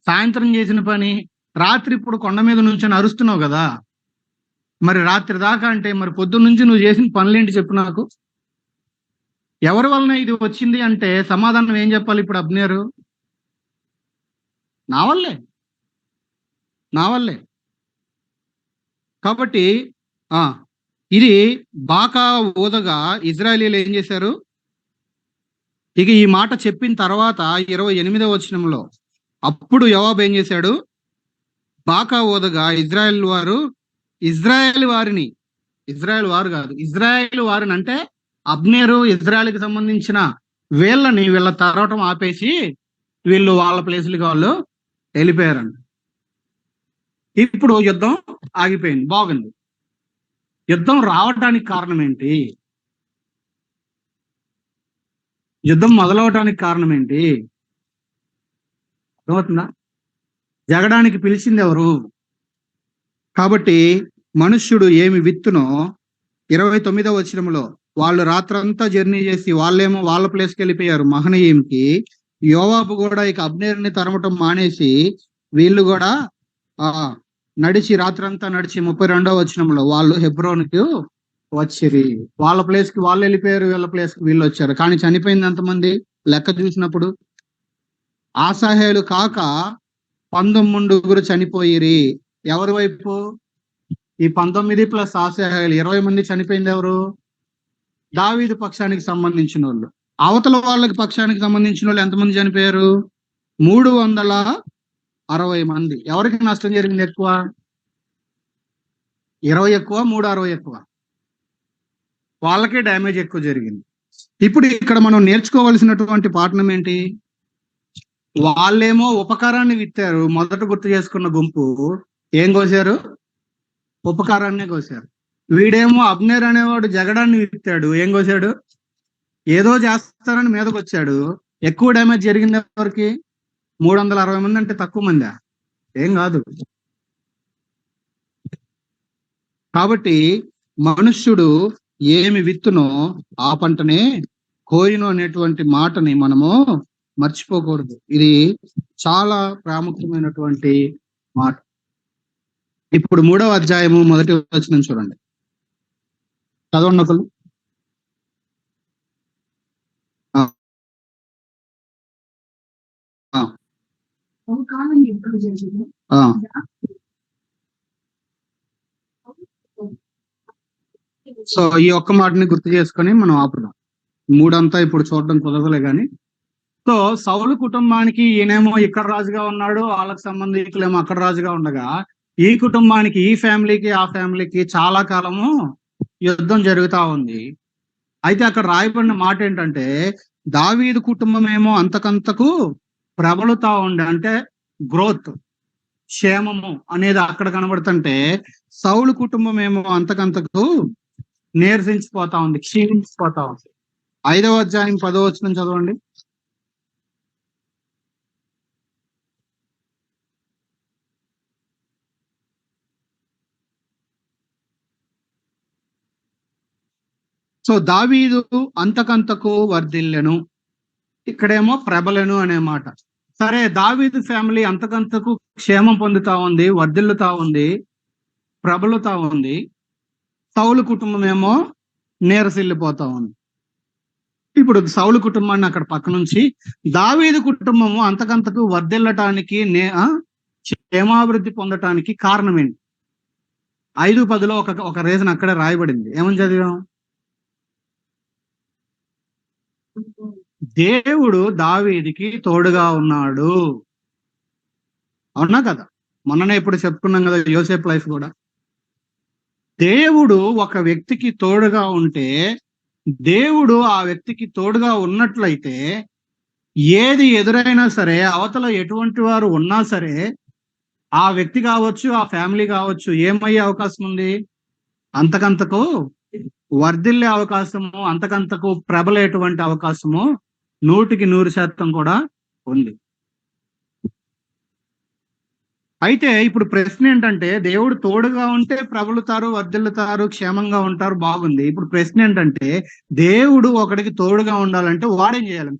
సాయంత్రం చేసిన పని, రాత్రి ఇప్పుడు కొండ మీద నుంచి అరుస్తున్నావు కదా. మరి రాత్రి దాకా అంటే మరి పొద్దున్న నుంచి నువ్వు చేసిన పనులేంటి చెప్పు నాకు? ఎవరి వలన ఇది వచ్చింది అంటే సమాధానం ఏం చెప్పాలి ఇప్పుడు అబ్నేరు? నా వల్లే, నా వల్లే. కాబట్టి ఇది బాకా ఊదగా ఇజ్రాయేలీలు ఏం చేశారు? ఇక ఈ మాట చెప్పిన తర్వాత 28వ వచనంలో అప్పుడు యోవాబు ఏం చేశాడు? బాకా ఊదగా ఇజ్రాయేల్ వారు కాదు, ఇజ్రాయేల్ వారిని అంటే అబ్నేరు ఇజ్రాయెల్కి సంబంధించిన వీళ్ళ తరవటం ఆపేసి వీళ్ళు వాళ్ళ ప్లేసులకి వాళ్ళు వెళ్ళిపోయారంట. ఇప్పుడు యుద్ధం ఆగిపోయింది, బాగుంది. యుద్ధం రావటానికి కారణం ఏంటి? యుద్ధం మొదలవటానికి కారణం ఏంటి? అర్థమవుతుందా? జగడానికి పిలిచింది ఎవరు? కాబట్టి మనుష్యుడు ఏమి విత్తునో 29వ వచనంలో వాళ్ళు రాత్రంతా జర్నీ చేసి వాళ్ళేమో వాళ్ళ ప్లేస్కి వెళ్ళిపోయారు మహనయీంకి. యోవాబు కూడా ఇక అబ్నేరుని తరమటం మానేసి వీళ్ళు కూడా రాత్రంతా నడిచి 32వ వచనంలో వాళ్ళు హెబ్రోన్కి వచ్చిరి. వాళ్ళ ప్లేస్ కి వాళ్ళు వెళ్ళిపోయారు, వీళ్ళ ప్లేస్ కి వీళ్ళు వచ్చారు. కానీ చనిపోయింది ఎంతమంది లెక్క చూసినప్పుడు? ఆసాహేలు కాక 19 చనిపోయిరి. ఎవరి వైపు? ఈ 19 ప్లస్ ఆసాహేలు 20 మంది చనిపోయింది ఎవరు? దావీదు పక్షానికి సంబంధించిన వాళ్ళు. అవతల వాళ్ళకి పక్షానికి సంబంధించిన వాళ్ళు ఎంతమంది చనిపోయారు? 360 మంది. ఎవరికి నష్టం జరిగింది ఎక్కువ? 20 ఎక్కువ, 360 ఎక్కువ. వాళ్ళకే డ్యామేజ్ ఎక్కువ జరిగింది. ఇప్పుడు ఇక్కడ మనం నేర్చుకోవలసినటువంటి పాఠం ఏంటి? వాళ్ళేమో ఉపకారాన్ని విత్తారు. మొదట గుర్తు చేసుకున్న గుంపు ఏం కోసారు? ఉపకారాన్నే కోసారు. వీడేమో అబ్నేర్ అనేవాడు జగడాన్ని విత్తాడు. ఏం కోసాడు? ఏదో చేస్తారని మీదకి వచ్చాడు. ఎక్కువ డ్యామేజ్ జరిగింది ఎవరికి? 360 మంది అంటే తక్కువ మందా? ఏం కాదు. కాబట్టి మనుష్యుడు ఏమి విత్తునో ఆ పంటనే కోయును అనేటువంటి మాటని మనము మర్చిపోకూడదు. ఇది చాలా ప్రాముఖ్యమైనటువంటి మాట. ఇప్పుడు 3వ అధ్యాయము 1వ వచనం చూడండి, చదవండి ఒకరు. సో ఈ ఒక్క మాటని గుర్తు చేసుకొని మనం ఆపుదాం. 3 అంతా ఇప్పుడు చూడడం కుదరదులే కానీ. సో సౌలు కుటుంబానికి ఈయనేమో ఇక్కడ రాజుగా ఉన్నాడు, వాళ్ళకి సంబంధికులేమో అక్కడ రాజుగా ఉండగా ఈ కుటుంబానికి, ఈ ఫ్యామిలీకి, ఆ ఫ్యామిలీకి చాలా కాలము యుద్ధం జరుగుతా ఉంది. అయితే అక్కడ రాయబడిన మాట ఏంటంటే దావీదు కుటుంబం ఏమో అంతకంతకు ప్రబలుతా ఉండే, అంటే గ్రోత్, క్షేమము అనేది అక్కడ కనబడుతుంటే సౌలు కుటుంబం ఏమో అంతకంతకు నీరసించిపోతా ఉంది, క్షీణించిపోతా ఉంది. 5వ అధ్యాయం 10వ వచనం చదవండి. సో దావీదు అంతకంతకు వర్ధిల్లెను, ఇక్కడేమో ప్రబలెను అనే మాట. సరే, దావీదు ఫ్యామిలీ అంతకంతకు క్షేమం పొందుతా ఉంది, వర్ధిల్లుతా ఉంది, ప్రబలుతా ఉంది. సౌలు కుటుంబం ఏమో నీరసిల్లిపోతా ఉంది. ఇప్పుడు సౌలు కుటుంబాన్ని అక్కడ పక్క నుంచి దావీదు కుటుంబము అంతకంతకు వర్ధిల్లటానికి, క్షేమాభివృద్ధి పొందటానికి కారణం ఏంటి? 5:10లో ఒక రీజన్ అక్కడే రాయబడింది. ఏమని చదివాం? దేవుడు దావీదుకి తోడుగా ఉన్నాడు. అవునా కదా? మొన్ననే ఇప్పుడు చెప్పుకున్నాం కదా యోసేపు లైఫ్ కూడా. దేవుడు ఒక వ్యక్తికి తోడుగా ఉంటే, దేవుడు ఆ వ్యక్తికి తోడుగా ఉన్నట్లయితే ఏది ఎదురైనా సరే, అవతల ఎటువంటి వారు ఉన్నా సరే, ఆ వ్యక్తి కావచ్చు, ఆ ఫ్యామిలీ కావచ్చు, ఏమయ్యే అవకాశం ఉంది? అంతకంతకు వర్ధిల్లే అవకాశము, అంతకంతకు ప్రబలేటువంటి అవకాశము 100% కూడా ఉంది. అయితే ఇప్పుడు ప్రశ్న ఏంటంటే, దేవుడు తోడుగా ఉంటే ప్రబలుతారు, వర్ధిల్లుతారు, క్షేమంగా ఉంటారు, బాగుంది. ఇప్పుడు ప్రశ్న ఏంటంటే, దేవుడు ఒకడికి తోడుగా ఉండాలంటే వాడేం చేయాలి?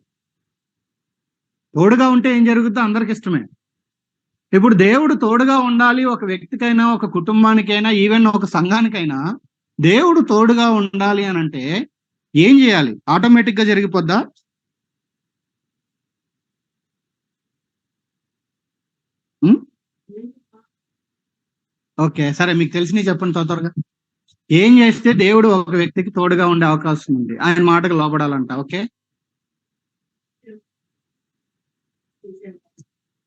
తోడుగా ఉంటే ఏం జరుగుతుందో అందరికి ఇష్టమే. ఇప్పుడు దేవుడు తోడుగా ఉండాలి ఒక వ్యక్తికైనా, ఒక కుటుంబానికైనా, ఈవెన్ ఒక సంఘానికైనా దేవుడు తోడుగా ఉండాలి అని అంటే ఏం చేయాలి? ఆటోమేటిక్ గా జరిగిపోద్దా? ఓకే, సరే, మీకు తెలిసినవి చెప్పండి త్వరగా. ఏం చేస్తే దేవుడు ఒక వ్యక్తికి తోడుగా ఉండే అవకాశం ఉంది? ఆయన మాటకు లోబడాలంట. ఓకే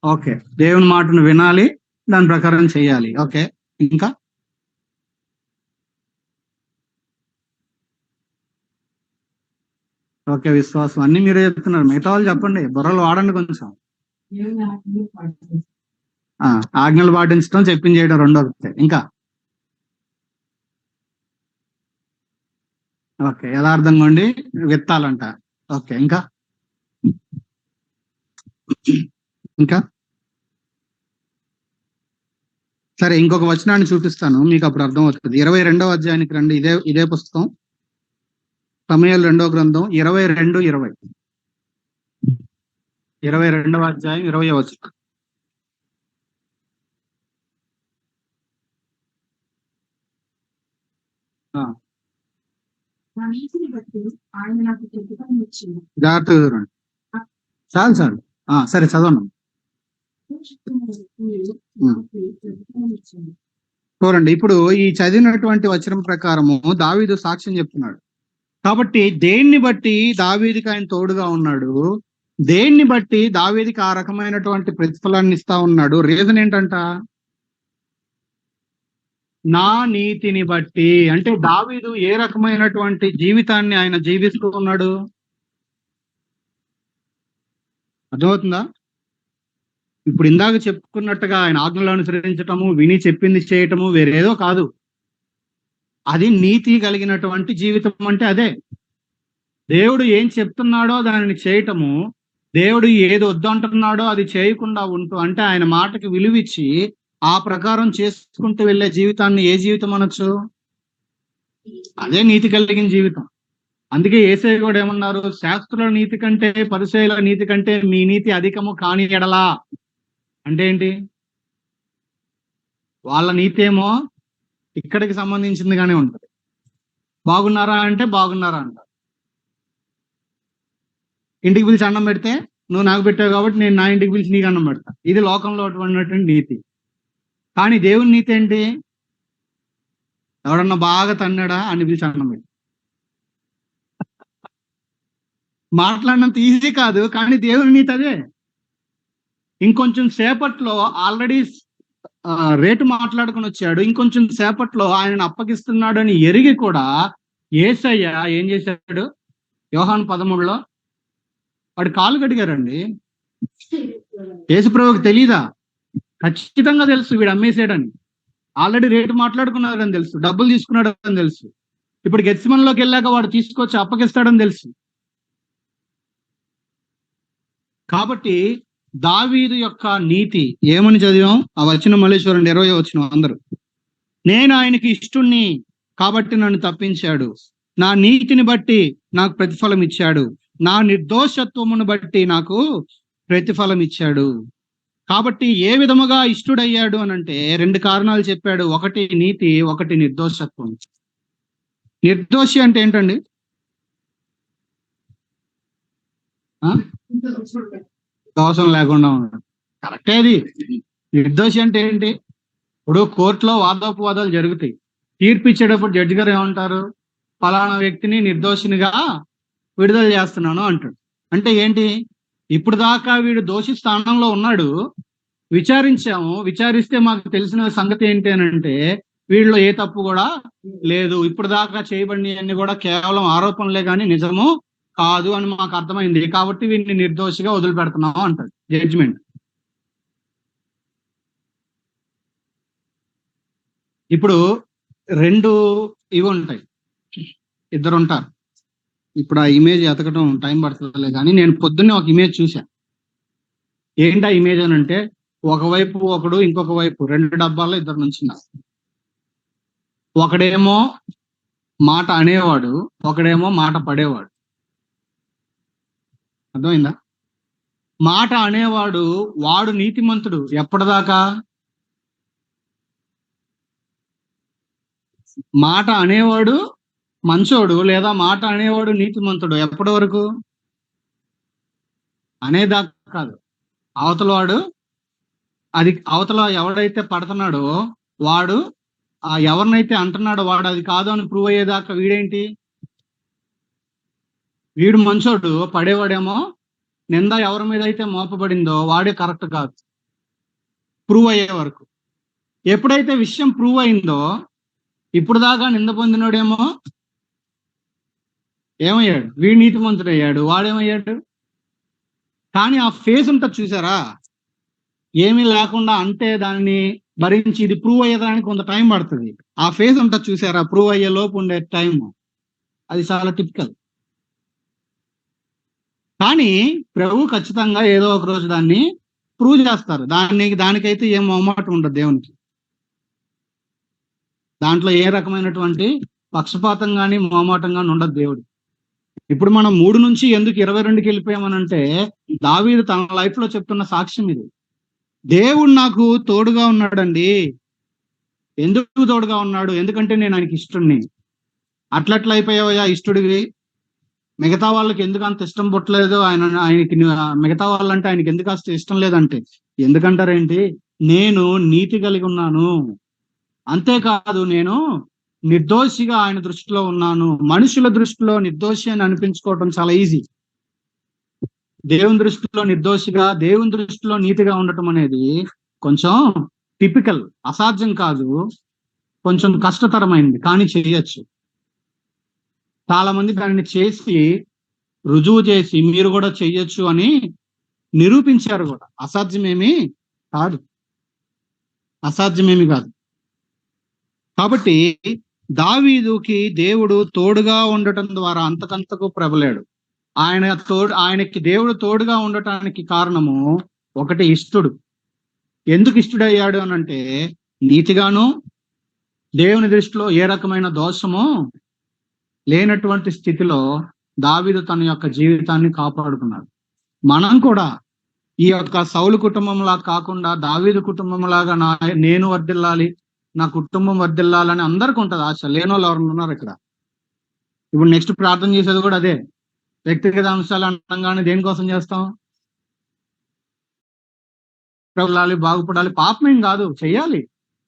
ఓకే, దేవుని మాటను వినాలి, దాని ప్రకారం చేయాలి. ఓకే, ఇంకా ఓకే, విశ్వాసం అన్ని మీరే చెప్తున్నారు. మిగతా వాళ్ళు చెప్పండి, బుర్రలు వాడండి కొంచెం. ఆజ్ఞలు పాటించడం, చెప్పింది చేయడం రెండో ఒకటే. ఇంకా ఓకే, యథార్థంగా ఉండి విత్తాలంట. ఓకే, ఇంకా ఇంకా సరే, ఇంకొక వచనాన్ని చూపిస్తాను, మీకు అప్పుడు అర్థం అవుతుంది. 22వ అధ్యాయానికి రండి. ఇదే పుస్తకం, సమూయేలు 2వ గ్రంథం 22:20. 22వ అధ్యాయం 20వ వచనం. నా నీతిని బట్టి ఆయన నాకు ప్రతిఫలం ఇచ్చింది. జాగ్రత్తగా చూడండి. చాలు చాలు. సరే, చదవండి. చూడండి, ఇప్పుడు ఈ చదివినటువంటి వచనం ప్రకారము దావీదు సాక్ష్యం చెప్తున్నాడు. కాబట్టి దేన్ని బట్టి దావీదుకి ఆయన తోడుగా ఉన్నాడు, దేన్ని బట్టి దావీదుకి ఆ రకమైనటువంటి ప్రతిఫలాన్ని ఇస్తా ఉన్నాడు? రీజన్ ఏంటంట? నా నీతిని బట్టి. అంటే దావీదు ఏ రకమైనటువంటి జీవితాన్ని ఆయన జీవిస్తూ ఉన్నాడు? అర్థమవుతుందా? ఇప్పుడు ఇందాక చెప్పుకున్నట్టుగా ఆయన ఆజ్ఞలు అనుసరించటము, విని చెప్పింది చేయటము వేరేదో కాదు. అది నీతి కలిగినటువంటి జీవితం అంటే అదే. దేవుడు ఏం చెప్తున్నాడో దానిని చేయటము, దేవుడు ఏది వద్దంటున్నాడో అది చేయకుండా ఉంటూ, అంటే ఆయన మాటకి విలువిచ్చి ఆ ప్రకారం చేసుకుంటూ వెళ్ళే జీవితాన్ని ఏ జీవితం అనొచ్చు? అదే నీతి కలిగిన జీవితం. అందుకే యేసయ్య కూడా ఏమన్నారు? శాస్త్రుల నీతి కంటే పరిసయ్యుల నీతి కంటే మీ నీతి అధికము కాని ఎడలా. అంటే ఏంటి? వాళ్ళ నీతి ఏమో ఇక్కడికి సంబంధించిందిగానే ఉంటది. బాగున్నారా అంటే బాగున్నారా అంట. ఇంటికి పిలిచి అన్నం పెడితే నువ్వు నాకు పెట్టావు కాబట్టి నేను నా ఇంటికి పిలిచి నీకు అన్నం పెడతా. ఇది లోకంలో ఉన్నటువంటి నీతి. కానీ దేవుని నీతి ఏంటి? ఎవడన్నా బాగా తన్నాడా అని పిలిచి అన్నం పెట్టి. మాట్లాడినంత ఈజీ కాదు, కానీ దేవుని నీతి అదే. ఇంకొంచెం సేపట్లో ఆల్రెడీ రేటు మాట్లాడుకుని వచ్చాడు, ఇంకొంచెం సేపట్లో ఆయనను అప్పగిస్తున్నాడు అని ఎరిగి కూడా యేసయ్య ఏం చేశాడు? యోహాను 13లో వాడు కాలు కడిగారండి. యేసుప్రభువుకి తెలీదా? ఖచ్చితంగా తెలుసు వీడు అమ్మేసాడని. ఆల్రెడీ రేటు మాట్లాడుకున్నాడని తెలుసు, డబ్బులు తీసుకున్నాడని తెలుసు. ఇప్పుడు గెత్సిమనెలోకి వెళ్ళాక వాడు తీసుకొచ్చి అప్పగిస్తాడని తెలుసు. కాబట్టి దావీదు యొక్క నీతి ఏమని చదివాం? ఆ వచనం మళ్ళీ చూడండి, 20వ వచనం అందరూ. నేను ఆయనకి ఇష్టుణ్ణి కాబట్టి నన్ను తప్పించాడు, నా నీతిని బట్టి నాకు ప్రతిఫలం ఇచ్చాడు, నా నిర్దోషత్వమును బట్టి నాకు ప్రతిఫలం ఇచ్చాడు. కాబట్టి ఏ విధముగా ఇష్టుడయ్యాడు అని అంటే 2 కారణాలు చెప్పాడు. ఒకటి నీతి, ఒకటి నిర్దోషత్వం. నిర్దోషి అంటే ఏంటండి? దోషం లేకుండా ఉండడం, కరెక్టే. అది నిర్దోషి అంటే ఏంటి? ఇప్పుడు కోర్టులో వాదోపవాదాలు జరుగుతాయి. తీర్పు ఇచ్చేటప్పుడు జడ్జి గారు ఏమంటారు? ఫలానా వ్యక్తిని నిర్దోషినిగా విడుదల చేస్తున్నాను అంటాడు. అంటే ఏంటి? ఇప్పుడు దాకా వీడు దోషి స్థానంలో ఉన్నాడు, విచారించాము, విచారిస్తే మాకు తెలిసిన సంగతి ఏంటి అని అంటే వీళ్ళలో ఏ తప్పు కూడా లేదు, ఇప్పుడు దాకా చేయబడినవన్నీ కూడా కేవలం ఆరోపణలే కానీ నిజము కాదు అని మాకు అర్థమైంది, కాబట్టి వీడిని నిర్దోషిగా వదిలిపెడుతున్నాము అంటాడు జడ్జిమెంట్. ఇప్పుడు 2 ఇవి ఉంటాయి, ఇద్దరు ఉంటారు. ఇప్పుడు ఆ ఇమేజ్ ఎతకడం టైం పడుతుందిలే కానీ నేను పొద్దున్నే ఒక ఇమేజ్ చూసా. ఏంటి ఆ ఇమేజ్ అని అంటే, ఒకవైపు ఒకడు, ఇంకొక వైపు 2 డబ్బాల్లో ఇద్దరు నుంచున్నారు. ఒకడేమో మాట అనేవాడు, ఒకడేమో మాట పడేవాడు. అర్థమైందా? మాట అనేవాడు వాడు నీతిమంతుడు ఎప్పటిదాకా? మాట అనేవాడు మంచోడు లేదా మాట అనేవాడు నీతిమంతుడు ఎప్పటి వరకు? అనేదాకా కాదు. అవతల వాడు, అది అవతల ఎవడైతే పడుతున్నాడో వాడు ఆ ఎవరినైతే అంటున్నాడో వాడు అది కాదు అని ప్రూవ్ అయ్యేదాకా వీడు మంచోడు, పడేవాడేమో నింద ఎవరి మీద అయితే మోపబడిందో వాడే కరెక్ట్ కాదు ప్రూవ్ అయ్యే వరకు. ఎప్పుడైతే విషయం ప్రూవ్ అయిందో ఇప్పుడు దాకా నింద పొందినోడేమో ఏమయ్యాడు, వీడు నీతిమంతుడు అయ్యాడు, వాడేమయ్యాడు. కానీ ఆ ఫేస్ ఉంటుంది చూసారా, ఏమీ లేకుండా అంటే దాన్ని భరించి ఇది ప్రూవ్ అయ్యేదానికి కొంత టైం పడుతుంది. ఆ ఫేస్ ఉంటుంది చూసారా, ప్రూవ్ అయ్యే లోపు ఉండే టైం, అది చాలా టిపికల్. కానీ ప్రభు ఖచ్చితంగా ఏదో ఒక రోజు దాన్ని ప్రూవ్ చేస్తారు. దానికైతే ఏం మొహమాటం ఉండదు దేవునికి. దాంట్లో ఏ రకమైనటువంటి పక్షపాతం కానీ మొహమాటం కానీ ఉండదు దేవుడు. ఇప్పుడు మనం 3 నుంచి ఎందుకు 22కి వెళ్ళిపోయామనంటే దావీదు తన లైఫ్ లో చెప్తున్న సాక్ష్యం ఇది. దేవుడు నాకు తోడుగా ఉన్నాడండి. ఎందుకు తోడుగా ఉన్నాడు? ఎందుకంటే నేను ఆయనకి ఇష్టడిని. అట్లట్లా అయిపోయావయ్యా ఇష్టడివి, మిగతా వాళ్ళకి ఎందుకు అంత ఇష్టం పుట్టలేదు, ఆయనకి మిగతా వాళ్ళంటే ఆయనకి ఎందుకు అంత ఇష్టం లేదంటే, ఎందుకంటారేంటి, నేను నీతి కలిగి ఉన్నాను, అంతేకాదు నేను నిర్దోషిగా ఆయన దృష్టిలో ఉన్నాను. మనుషుల దృష్టిలో నిర్దోషి అని అనిపించుకోవటం చాలా ఈజీ. దేవుని దృష్టిలో నిర్దోషిగా, దేవుని దృష్టిలో నీతిగా ఉండటం అనేది కొంచెం టిపికల్, అసాధ్యం కాదు, కొంచెం కష్టతరమైంది, కానీ చేయొచ్చు. చాలా మంది దానిని చేసి రుజువు చేసి మీరు కూడా చెయ్యొచ్చు అని నిరూపించారు కూడా. అసాధ్యమేమీ కాదు. కాబట్టి దావీదుకి దేవుడు తోడుగా ఉండటం ద్వారా అంతకంతకు ప్రబలాడు. ఆయనకి దేవుడు తోడుగా ఉండటానికి కారణము ఒకటి, ఇష్టుడు. ఎందుకు ఇష్టుడయ్యాడు అనంటే నీతిగాను, దేవుని దృష్టిలో ఏ రకమైన దోషము లేనటువంటి స్థితిలో దావీదు తన యొక్క జీవితాన్ని కాపాడుకున్నాడు. మనం కూడా ఈ యొక్క సౌలు కుటుంబంలా కాకుండా దావీదు కుటుంబంలాగా నేను వర్ధిల్లాలి, నా కుటుంబం వర్ధిల్లాలని అందరికీ ఉంటుంది ఆశ. లేని వాళ్ళు ఎవరు ఉన్నారు ఇక్కడ? ఇప్పుడు నెక్స్ట్ ప్రార్థన చేసేది కూడా అదే. వ్యక్తిగత అంశాలు అనగానే దేనికోసం చేస్తాం? వెళ్ళాలి, బాగుపడాలి. పాపమేం కాదు, చెయ్యాలి.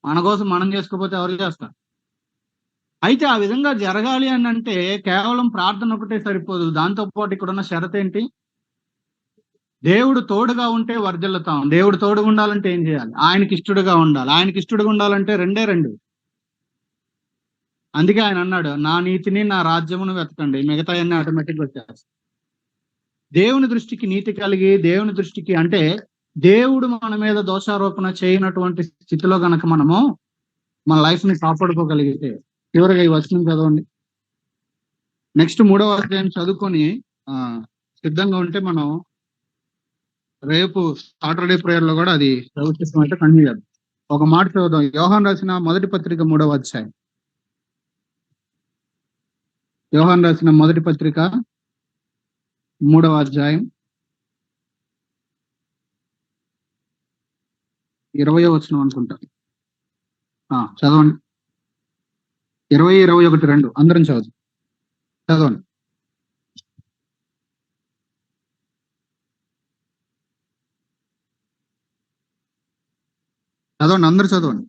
మన కోసం మనం చేసుకోకపోతే ఎవరు చేస్తారు? అయితే ఆ విధంగా జరగాలి అని అంటే కేవలం ప్రార్థన ఒకటే సరిపోదు. దాంతోపాటు ఇక్కడ ఉన్న షరత్ ఏంటి? దేవుడు తోడుగా ఉంటే వర్ధిల్లుతాం. దేవుడు తోడుగా ఉండాలంటే ఏం చేయాలి? ఆయనకి ఇష్టడుగా ఉండాలి. ఆయనకి ఇష్టడుగా ఉండాలంటే రెండు. అందుకే ఆయన అన్నాడు, నా నీతిని నా రాజ్యమును వెతకండి, మిగతా అన్ని ఆటోమేటిక్గా వచ్చేస్తాయి. దేవుని దృష్టికి నీతి కలిగి, దేవుని దృష్టికి అంటే దేవుడు మన మీద దోషారోపణ చేయనటువంటి స్థితిలో గనక మనము మన లైఫ్ ని కాపాడుకోగలిగితే, చివరిగా ఈ వచనం చదవండి. నెక్స్ట్ 3వ అధ్యాయం చదువుకొని సిద్ధంగా ఉంటే మనం రేపు సాటర్డే ప్రేయర్ లో కూడా అది చదువుతాం, అయితే కంటిన్యూ చేద్దాం. ఒక మాట చదువుదాం. యోహాను రాసిన మొదటి పత్రిక 3వ అధ్యాయం. యోహాను రాసిన మొదటి పత్రిక 3వ అధ్యాయం 20వ వచనం అనుకుంటా. చదవండి. 20, 21, 2 అందరం చదవండి. అందరూ చదవండి.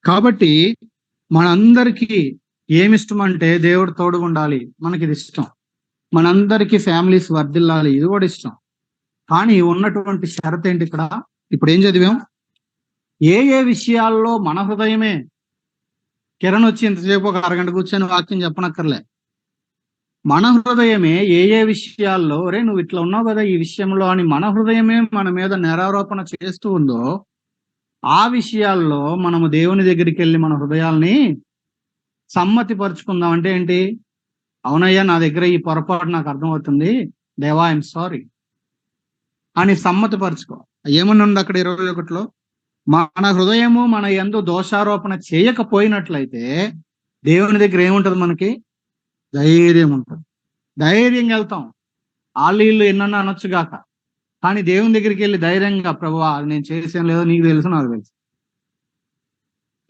కాబట్టి మనందరికీ ఏమిష్టం అంటే దేవుడు తోడుగా ఉండాలి, మనకి ఇది ఇష్టం. మనందరికీ ఫ్యామిలీస్ వర్ధిల్లాలి, ఇది కూడా ఇష్టం. కానీ ఉన్నటువంటి షరత్ ఏంటి ఇక్కడ? ఇప్పుడు ఏం చదివాం? ఏ విషయాల్లో మన హృదయమే. కిరణ్ వచ్చి ఇంతసేపు ఒక అరగంట కూర్చొని వాక్యం చెప్పనక్కర్లే. మన హృదయమే ఏ విషయాల్లో, రే నువ్వు ఇట్లా ఉన్నావు కదా ఈ విషయంలో అని మన హృదయమే మన మీద నేరారోపణ చేస్తూ ఉందో ఆ విషయాల్లో మనము దేవుని దగ్గరికి వెళ్ళి మన హృదయాల్ని సమ్మతి పరుచుకుందాం. అంటే ఏంటి? అవునయ్యా, నా దగ్గర ఈ పొరపాటు నాకు అర్థమవుతుంది, దేవా ఐఎమ్ సారీ అని సమ్మతి పరుచుకో. ఏమన్నా ఉంది అక్కడ 21లో? మన హృదయము మన యందు దోషారోపణ చేయకపోయినట్లయితే దేవుని దగ్గర ఏముంటది? మనకి ధైర్యం ఉంటుంది. ధైర్యంగా వెళ్తాం. వాళ్ళు ఎన్నన్నా అనొచ్చుగాక, కానీ దేవుని దగ్గరికి వెళ్ళి ధైర్యంగా, ప్రభువా అది నేను చేసాను లేదో నీకు తెలుసు, నాకు తెలుసు.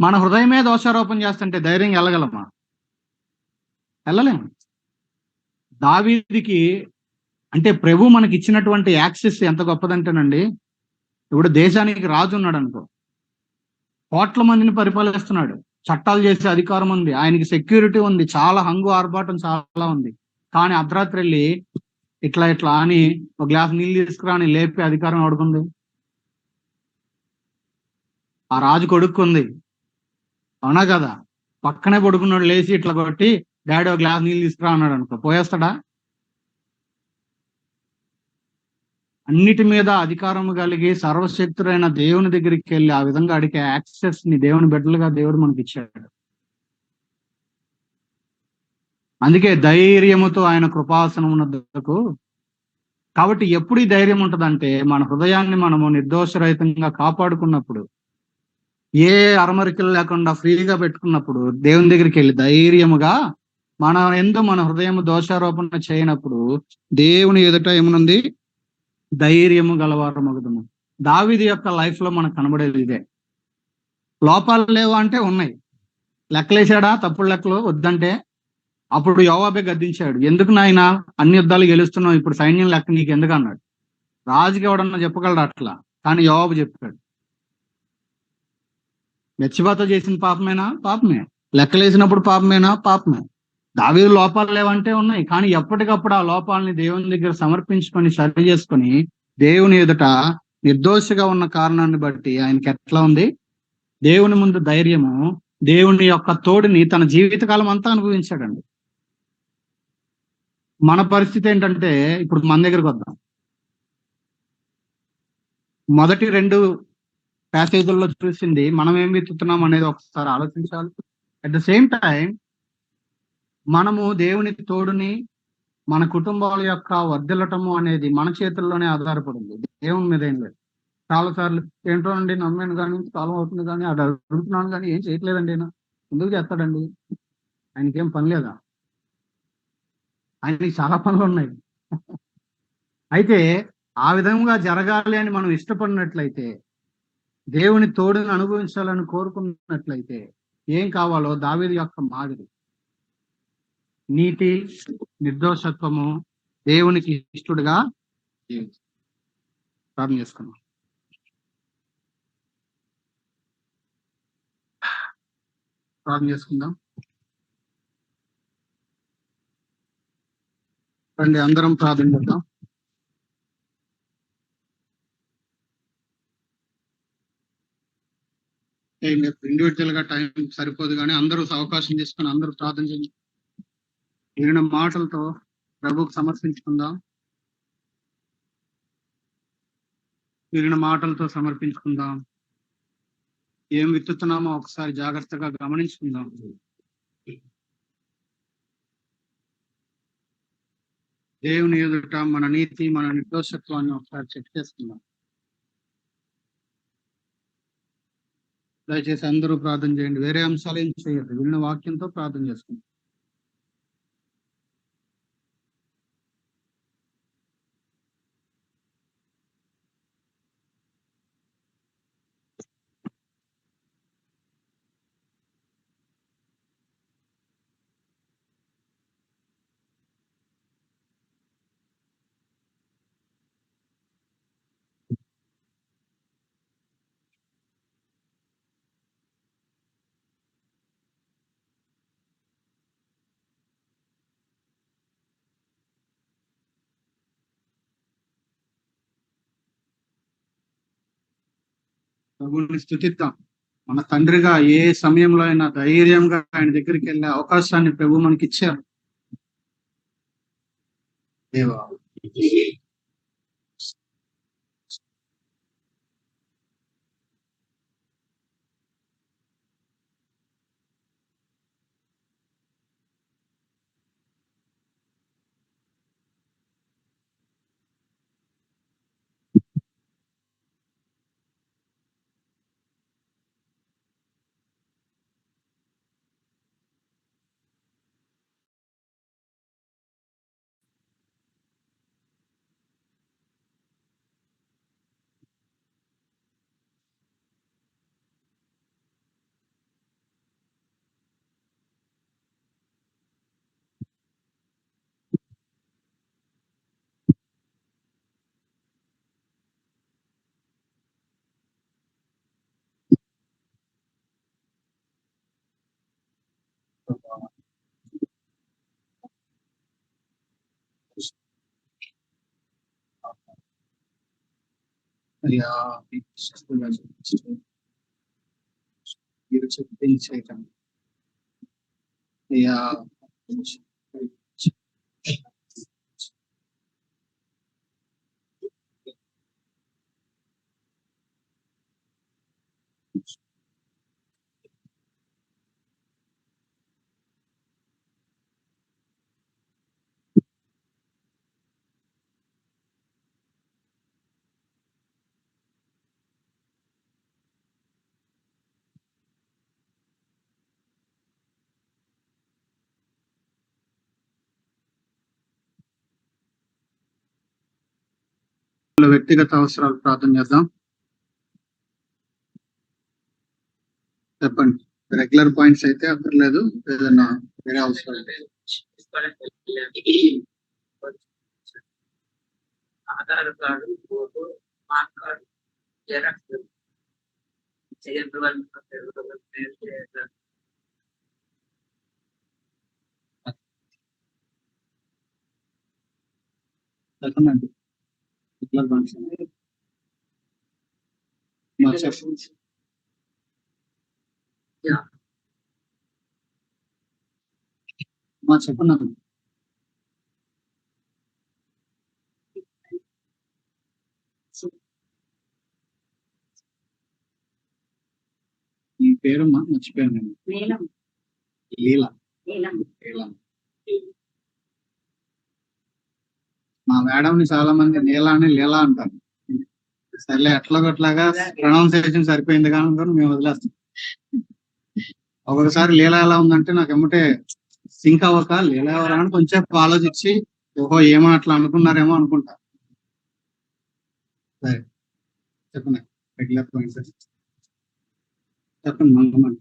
మన హృదయమే దోషారోపణ చేస్తుంటే ధైర్యంగా వెళ్ళగలమా? వెళ్ళలేము. దావీదుకి అంటే ప్రభు మనకి ఇచ్చినటువంటి యాక్సెస్ ఎంత గొప్పదంటేనండి, ఇప్పుడు దేశానికి రాజు ఉన్నాడు అనుకో, కోట్ల మందిని పరిపాలిస్తున్నాడు, చట్టాలు చేసే అధికారం ఉంది, ఆయనకి సెక్యూరిటీ ఉంది, చాలా హంగు ఆర్భాటం చాలా ఉంది. కానీ అర్ధరాత్రి వెళ్ళి ఇట్లా ఇట్లా అని ఒక గ్లాస్ నీళ్ళు తీసుకురా అని లేపే అధికారం ఎవడుకుంది? ఆ రాజు కొడుక్కుంది. అవునా కదా? పక్కనే పడుకున్నాడు లేచి ఇట్లా కొట్టి, డాడీ ఒక గ్లాస్ నీళ్ళు తీసుకురా అన్నాడు అనుకో, పోయేస్తాడా? అన్నిటి మీద అధికారం కలిగి సర్వశక్తుడైన దేవుని దగ్గరికి వెళ్ళి ఆ విధంగా అడిగే యాక్సెస్ ని దేవుని బిడ్డలుగా దేవుడు మనకి ఇచ్చాడు. అందుకే ధైర్యముతో ఆయన కృపాసనం ఉన్నందుకు. కాబట్టి ఎప్పుడు ఈ ధైర్యం ఉంటదంటే, మన హృదయాన్ని మనము నిర్దోషరహితంగా కాపాడుకున్నప్పుడు, ఏ అరమరికలు లేకుండా ఫ్రీగా పెట్టుకున్నప్పుడు, దేవుని దగ్గరికి వెళ్ళి ధైర్యముగా మన హృదయం దోషారోపణ చేయనప్పుడు దేవుని ఎదుట ఏమనుంది? ధైర్యము గలవారు మగుదము. దావీదు యొక్క లైఫ్ లో మనకు కనబడేది ఇదే. లోపాలు లేవు అంటే ఉన్నాయి. లెక్కలేసాడా? తప్పుడు లెక్కలు వద్దంటే అప్పుడు యోవాబే గద్దించాడు, ఎందుకు నాయన అన్ని యుద్ధాలు గెలుస్తున్నావు, ఇప్పుడు సైన్యం లెక్క నీకు ఎందుకు అన్నాడు. రాజుకి ఎవడన్నా చెప్పగలడు అట్లా, కానీ యోవాబు చెప్పాడు. మెచ్చిబాతో చేసిన పాపమేనా? పాపమే. లెక్కలేసినప్పుడు పాపమేనా? పాపమే. దావీదు లోపాలు లేవంటే ఉన్నాయి, కానీ ఎప్పటికప్పుడు ఆ లోపాలని దేవుని దగ్గర సమర్పించుకొని సరి చేసుకొని దేవుని ఎదుట నిర్దోషిగా ఉన్న కారణాన్ని బట్టి ఆయనకి ఎట్లా ఉంది? దేవుని ముందు ధైర్యము, దేవుని యొక్క తోడుని తన జీవితకాలం అంతా అనుభవించాడండి. మన పరిస్థితి ఏంటంటే, ఇప్పుడు మన దగ్గరకు వద్దాం. మొదటి 2 ప్యాసేజీల్లో చూసింది మనం ఏం విత్తుతున్నాం అనేది ఒకసారి ఆలోచించాలి. అట్ ద సేమ్ టైం మనము దేవుని తోడుని, మన కుటుంబాల యొక్క వర్ధిల్లటము అనేది మన చేతుల్లోనే ఆధారపడింది, దేవుని మీద ఏం లేదు. చాలా సార్లు ఏంటో అండి, నమ్మాను కానీ కాలం అవుతుంది కానీ అది అడుగుతున్నాను కానీ ఏం చేయట్లేదండి. ఆయన ఎందుకు చేస్తాడండి? ఆయనకేం పని లేదా? ఆయనకి చాలా పనులు ఉన్నాయి. అయితే ఆ విధంగా జరగాలి అని మనం ఇష్టపడినట్లయితే, దేవుని తోడుని అనుభవించాలని కోరుకున్నట్లయితే ఏం కావాలో దావీదు యొక్క మాదిరి నీతి, నిర్దోషత్వము, దేవునికి ఇష్టడుగా ప్రార్థన చేసుకున్నాం. ప్రార్థన చేసుకుందాం రండి, అందరం ప్రార్థన చేద్దాం. ఇండివిజువల్ గా టైం సరిపోదు కానీ అందరూ అవకాశం తీసుకుని అందరూ ప్రార్థన చేయండి. వినిన మాటలతో ప్రభువుకు సమర్పించుకుందాం. వినిన మాటలతో సమర్పించుకుందాం. ఏం విత్తుతున్నామో ఒకసారి జాగ్రత్తగా గమనించుకుందాం. దేవుని ఎదుట మన నీతి, మన నిర్దోషత్వాన్ని ఒకసారి చెక్ చేసుకుందాం. దయచేసి అందరూ ప్రార్థన చేయండి. వేరే అంశాలు ఏం చేయొద్దు, విన్న వాక్యంతో ప్రార్థన చేసుకుందాం. ప్రభువుని స్తుతిద్దాం. మన తండ్రిగా ఏ సమయంలో అయినా ధైర్యంగా ఆయన దగ్గరికి వెళ్ళే అవకాశాన్ని ప్రభు మనకి ఇచ్చారు. దేవా అయ్యా మీకు ఇష్టంగా చూపించు. మీరు చెప్పించేయటం అయ్యా వ్యక్తిగత అవసరాలు ప్రార్థన చేద్దాం. చెప్పండి. రెగ్యులర్ పాయింట్స్ అయితే అక్కర్లేదు, ఏదైనా వేరే అవసరాలు Aadhaar card, photo, pan card, xerox, చెప్పండి. రెగ్యులర్ పాయింట్స్ చెప్పండి. ఈ పేరమ్మా మర్చిపోయాను నేను. లీలా. మా మేడంని చాలా మంది నీలా అని లీలా అంటారు. సర్లే ఎట్లాగట్లాగా ప్రొనౌన్సియేషన్ సరిపోయింది కానీ మేము వదిలేస్తాం. ఒక్కొక్కసారి లీలా ఎలా ఉందంటే నాకు ఎమ్మటే సింక్ అవ్వక లీలా ఎవరా అని కొంచెం ఆలోచించి ఓహో ఏమో అట్లా అనుకున్నారేమో అనుకుంటా. సరే చెప్పండి. రెగ్యులర్ పాయింట్స్ చెప్పండి. మంగమండి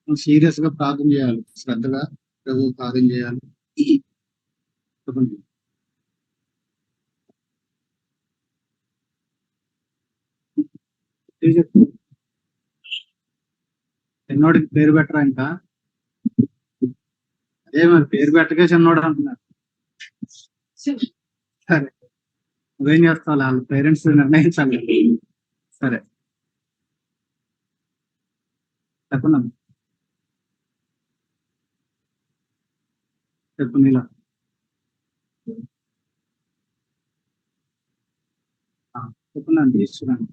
సీరియస్ గా ప్రార్థన చేయాలి, శ్రద్ధగా ప్రభు ప్రార్థన చేయాలి. చెప్పండి. చిన్నోడికి పేరు పెట్టరా ఇంకా? అదే మరి పేరు పెట్టకే చిన్నోడు అంటున్నారు. సరే నువ్వేం చేస్తావు, వాళ్ళ పేరెంట్స్ నిర్ణయించాలి. సరే చెప్పండి. చెప్పు నీలా. చెప్పండి. ఇస్తున్నాను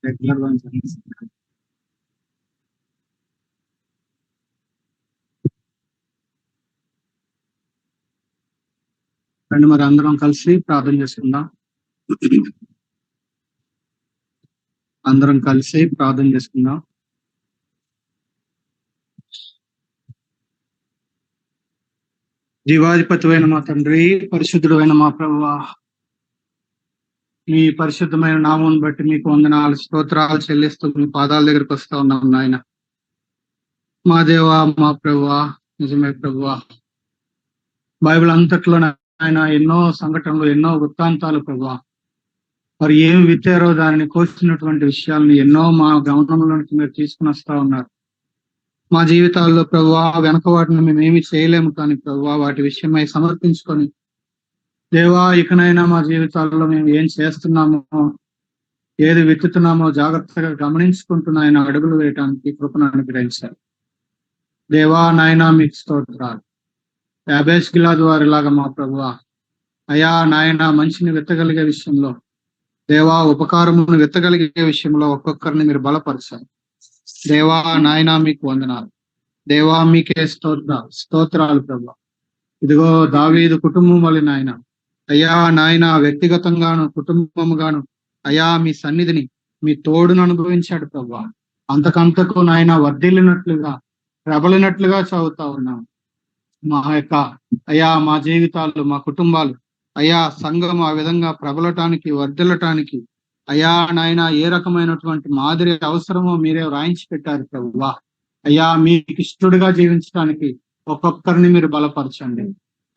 రెగ్యులర్ రండి మరి అందరం కలిసి ప్రార్థన చేసుకుందాం. అందరం కలిసి ప్రార్థన చేసుకుందాం. జీవాధిపతివైన మా తండ్రి, పరిశుద్ధుడైన మా ప్రభువా, మీ పరిశుద్ధమైన నామం బట్టి మీకు వందనాలు స్తోత్రాలు చెల్లిస్తూ మీ పాదాల దగ్గరికి వస్తా ఉన్నాం నాయన. మా దేవా మా ప్రభువా, నిజమే ప్రభువా, బైబిల్ అంతట్లో ఆయన ఎన్నో సంఘటనలు, ఎన్నో వృత్తాంతాలు ప్రభువా, మరి ఏం విత్తారో దానిని కోసినటువంటి విషయాలను ఎన్నో మా గమనంలోనికి మీరు తీసుకుని వస్తా ఉన్నారు. మా జీవితాల్లో ప్రభువా వెనక వాటిని మేమేమి చేయలేము, కానీ ప్రభువా వాటి విషయమై సమర్పించుకొని దేవా ఇకనైనా మా జీవితాల్లో మేము ఏం చేస్తున్నామో, ఏది విత్తుతున్నామో జాగ్రత్తగా గమనించుకుంటున్న ఆయన అడుగులు వేయటానికి కృపను అనుగ్రహించారు. దేవా నాయన మీకు స్తోత్రాలు. యాబేష్ గిలాదు వారిలాగా మా ప్రభువా అయా నాయన మంచిని విత్తగలిగే విషయంలో, దేవా ఉపకారమును విత్తగలిగే విషయంలో ఒక్కొక్కరిని మీరు బలపరచారు. దేవా నాయన మీకు వందనాలు. దేవా మీకే స్తోత్రాలు ప్రభువా. ఇదిగో దావీదు కుటుంబం వల్ల నాయన అయ్యా నాయన వ్యక్తిగతంగాను కుటుంబముగాను అయా మీ సన్నిధిని మీ తోడును అనుభవించాడు ప్రభువా. అంతకంతకు నాయన వర్ధిల్లినట్లుగా ప్రబలినట్లుగా చదువుతా ఉన్నాం. మా యొక్క అయా మా జీవితాలు, మా కుటుంబాలు అయా సంఘం ఆ విధంగా ప్రబలటానికి వర్ధిల్లటానికి అయా నాయన ఏ రకమైనటువంటి మాదిరి అవసరమో మీరే వ్రాయించి పెట్టారు ప్రభువా. అయ్యా మీకు ఇష్టడుగా జీవించడానికి ఒక్కొక్కరిని మీరు బలపరచండి.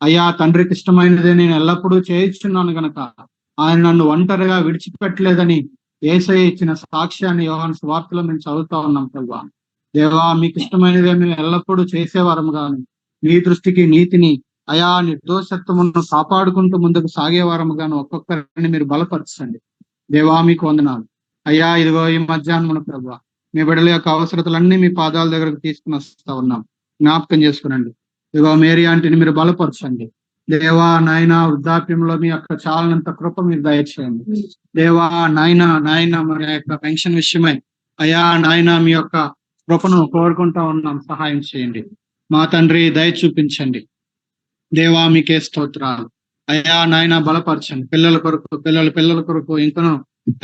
అయ్యా తండ్రికి ఇష్టమైనదే నేను ఎల్లప్పుడూ చేయించున్నాను గనక ఆయన నన్ను ఒంటరిగా విడిచిపెట్టలేదని యేసయ్య ఇచ్చిన సాక్ష్యాన్ని యోహాను సువార్తలో మేము చదువుతా ఉన్నాం ప్రభువా. దేవా మీకు ఇష్టమైనదే మేము ఎల్లప్పుడూ చేసేవారముగాను, మీ దృష్టికి నీతిని అయా నిర్దోషత్వమును కాపాడుకుంటూ ముందుకు సాగేవారముగాను ఒక్కొక్కరిని మీరు బలపరచండి. దేవా మీకు వందనాలు అయ్యా. ఇదిగో ఈ మధ్యాహ్నం ప్రభువా మీ బిడ్డల యొక్క అవసరతలన్నీ మీ పాదాల దగ్గరకు తీసుకుని వస్తా ఉన్నాం. జ్ఞాపకం చేసుకునండి. ఇదిగో మేరీ ఆంటీని మీరు బలపరచండి. దేవా నాయన వృద్ధాప్యంలో మీ యొక్క చాలనంత కృప మీరు దయచేయండి. దేవా నాయన మన యొక్క పెన్షన్ విషయమై అయ్యా నాయన మీ యొక్క కృపను కోరుకుంటా ఉన్నాం. సహాయం చేయండి మా తండ్రి, దయ చూపించండి. దేవా మీకే స్తోత్రాలు అయ్యా. నాయన బలపరచండి. పిల్లల కొరకు ఇంకను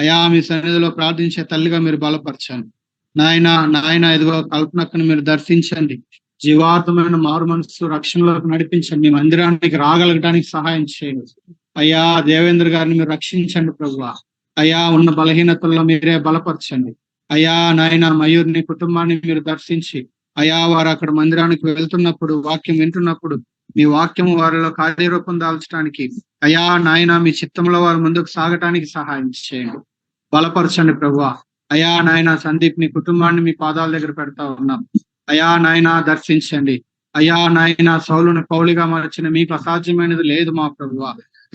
అయా మీ సన్నిధిలో ప్రార్థించే తల్లిగా మీరు బలపరచండి. నాయన ఇదిగో కల్పనక్కను మీరు దర్శించండి. జీవార్థమైన మారు మనసు రక్షణలోకి నడిపించండి. మీ మందిరానికి రాగలగడానికి సహాయం చేయండి అయ్యా. దేవేంద్ర గారిని మీరు రక్షించండి ప్రభువా అయ్యా. ఉన్న బలహీనతల్లో మీరే బలపరచండి అయ్యా. నాయన మయూర్ని కుటుంబాన్ని మీరు దర్శించి అయ్యా, వారు అక్కడ మందిరానికి వెళ్తున్నప్పుడు, వాక్యం వింటున్నప్పుడు మీ వాక్యము వారిలో కార్యరూపం దాల్చడానికి అయ్యా నాయన మీ చిత్తంలో వారు ముందుకు సాగటానికి సహాయం చేయండి. బలపరచండి ప్రభువా అయ్యా. నాయన సందీప్ ని కుటుంబాన్ని మీ పాదాల దగ్గర పెడతా ఉన్నాం అయ్యా. నాయన దర్శించండి అయ్యా. నాయన సౌలుని పౌలిగా మార్చిన మీకు అసాధ్యమైనది లేదు మా ప్రభువా.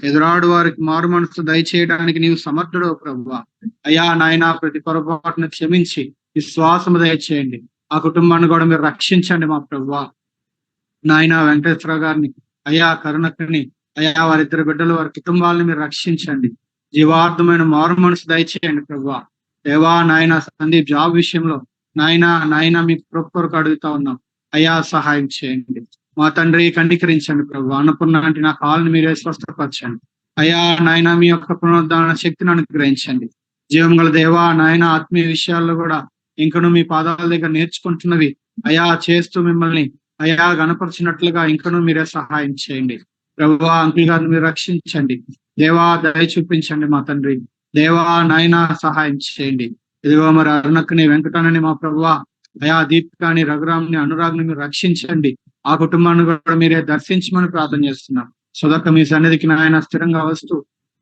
ఎదురాడు వారికి మారు మనసు దయచేయడానికి నీవు సమర్థుడు ప్రభువా అయ్యా. నాయన ప్రతి పొరపాటును క్షమించి విశ్వాసము దయచేయండి. ఆ కుటుంబాన్ని కూడా మీరు రక్షించండి మా ప్రభువా. నాయన వెంకటేశ్వర గారిని అయ్యా, కరుణకుని అయ్యా, వారిద్దరు బిడ్డలు వారి కుటుంబాలను మీరు రక్షించండి. జీవార్థమైన మారు మనసు దయచేయండి ప్రభువా. దేవా నాయన సందీప్ జాబ్ విషయంలో నాయన మీ కొరకు అడుగుతా ఉన్నాం అయ్యా. సహాయం చేయండి మా తండ్రి. కనికరించండి ప్రభు. అన్నపూర్ణ అంటే నా కాళ్ళని మీరే స్వస్థపరచండి అయ్యా. నాయన మీ యొక్క పునరుద్ధరణ శక్తిని అనుగ్రహించండి. జీవం గల దేవా నాయన ఆత్మీయ విషయాల్లో కూడా ఇంకను మీ పాదాల దగ్గర నేర్చుకుంటున్నవి అయ్యా చేస్తూ మిమ్మల్ని అయ్యా గణపరిచినట్లుగా ఇంకను మీరే సహాయం చేయండి ప్రభువా. అంకుల్ గారిని మీరు రక్షించండి దేవా. దయ చూపించండి మా తండ్రి. దేవా నాయన సహాయం చేయండి. ఇదిగో మరి అరుణక్కని, వెంకటానని మా ప్రభువా అయా, దీపికాని, రఘురామ్ని, అనురాగ్ని మీరు రక్షించండి. ఆ కుటుంబాన్ని కూడా మీరే దర్శించమని ప్రార్థన చేస్తున్నాం. సొదక మీ సన్నిధికి నాయన స్థిరంగా వస్తూ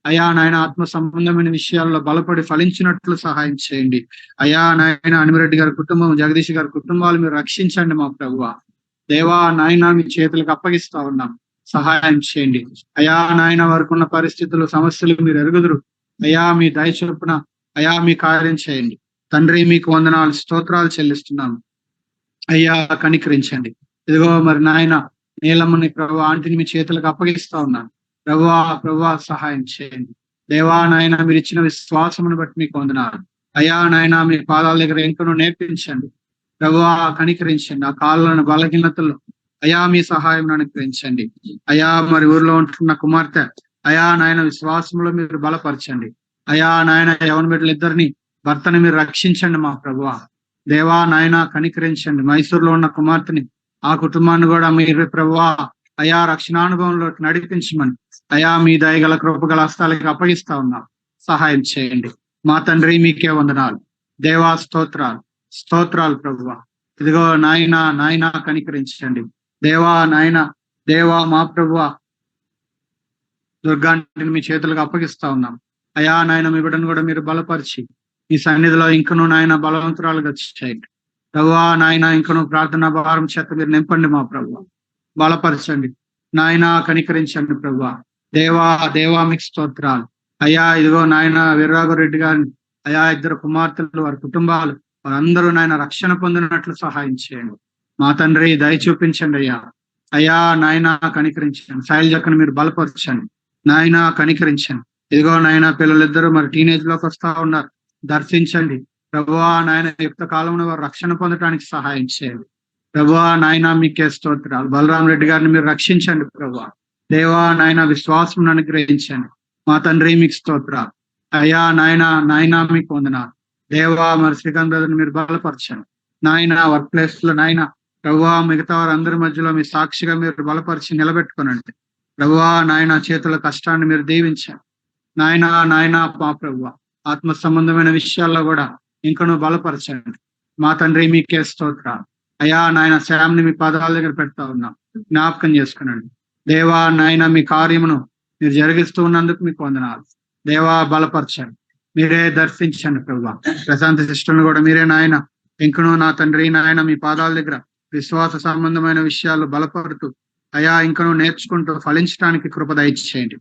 అయా నాయన ఆత్మ సంబంధమైన విషయాల్లో బలపడి ఫలించినట్లు సహాయం చేయండి అయా. నాయన అనిమిరెడ్డి గారి కుటుంబం, జగదీష్ గారి కుటుంబాలు మీరు రక్షించండి మా ప్రభువా. దేవా నాయన మీ చేతులకు అప్పగిస్తా ఉన్నాం. సహాయం చేయండి అయా. నాయన వారికి ఉన్న పరిస్థితులు, సమస్యలు మీరు ఎరుగుదురు అయా. మీ దయ చొప్పున అయా మీ కార్యం చేయండి తండ్రి. మీకు వందనాలు, స్తోత్రాలు చెల్లిస్తున్నాము అయ్యా. కనికరించండి. ఇదిగో మరి నాయన నీలమ్మని ప్రభు ఆంటీని మీ చేతులకు అప్పగిస్తా ఉన్నాను ప్రభువా. సహాయం చేయండి దేవా. నాయన మీరు ఇచ్చిన విశ్వాసమును బట్టి మీకు వందనాలు అయ్యా. నాయన మీ పాదాల దగ్గర ఎంకను నేర్పించండి ప్రభువా. కనికరించండి. ఆ కాళ్ళను బలహీనతలు అయా మీ సహాయం అనుగ్రహించండి అయా. మరి ఊర్లో ఉంటున్న కుమార్తె అయా నాయన విశ్వాసంలో మీరు బలపరచండి అయా. నాయన యవన బిడ్డలు ఇద్దరిని, భర్తని మీరు రక్షించండి మా ప్రభువా. దేవా నాయన కనికరించండి. మైసూరులో ఉన్న కుమార్తెని, ఆ కుటుంబాన్ని కూడా మీరు ప్రభువా అయా రక్షణానుభవంలో నడిపించమని అయా మీ దయగల కృపగల హస్తాలకి అప్పగిస్తా ఉన్నాం. సహాయం చేయండి మా తండ్రి. మీకే వందనాలు దేవా. స్తోత్రాలు ప్రభువా. ఇదిగో నాయన కనికరించండి దేవా. దేవా మా ప్రభువా దుర్గాంటిని మీ చేతులకు అప్పగిస్తా ఉన్నాం అయా. నాయన మీ బిడ్డను కూడా మీరు బలపరిచి మీ సన్నిధిలో ఇంకను నాయన బలవంతురాలుగా చేయండి ప్రభువా. నాయన ఇంకను ప్రార్థన భారం చేత మీరు నింపండి మా ప్రభువా. బలపరచండి నాయన, కనికరించండి ప్రభువా. దేవా మీకు స్తోత్రాలు అయ్యా. ఇదిగో నాయన వీర్రాఘరెడ్డి గారిని అయా, ఇద్దరు కుమార్తెలు, వారి కుటుంబాలు వారందరూ నాయన రక్షణ పొందినట్లు సహాయం చేయండి మా తండ్రి. దయ చూపించండి అయ్యా. నాయన కనికరించండి. శైలజక్కను మీరు బలపరచండి నాయన, కనికరించండి. ఇదిగో నాయన పిల్లలిద్దరూ మరి టీనేజ్ లోకి వస్తా ఉన్నారు. దర్శించండి ప్రభువా. నాయన యుక్త కాలంలో వారు రక్షణ పొందడానికి సహాయం చేయండి ప్రభువా. నాయన మీకే స్తోత్రాలు. బలరాం రెడ్డి గారిని మీరు రక్షించండి ప్రభువా. దేవా నాయన విశ్వాసం అనుగ్రహించండి మా తండ్రి. మీకు స్తోత్రాలు అయ్యా. నాయన మీకు వందనాలు దేవా. మరి శ్రీకాంత్ బ్రదర్ని మీరు బలపరచండి నాయన. వర్క్ ప్లేస్ లో నాయన ప్రభువా మిగతా వారందరి మధ్యలో మీ సాక్షిగా మీరు బలపరిచి నిలబెట్టుకోనండి ప్రభువా. నాయన చేతుల కష్టాన్ని మీరు దీవించండి నాయన మా ప్రభువా. ఆత్మ సంబంధమైన విషయాల్లో కూడా ఇంకను బలపరచండి మా తండ్రి. మీకే స్తోత్రాలు అయ్యా. నాయన శ్యామ్ని మీ పాదాల దగ్గర పెడతా ఉన్నాం. జ్ఞాపకం చేసుకునండి దేవా. నాయన మీ కార్యమును మీరు జరిగిస్తూ ఉన్నందుకు మీకు వందనాలు దేవా. బలపరచండి, మీరే దర్శించండి ప్రభువా. ప్రశాంత శిష్టులను కూడా మీరే నాయన ఇంకను నా తండ్రి నాయన మీ పాదాల దగ్గర విశ్వాస సంబంధమైన విషయాలు బలపడుతూ అయా ఇంకను నేర్చుకుంటూ ఫలించడానికి కృప దయచేయండి.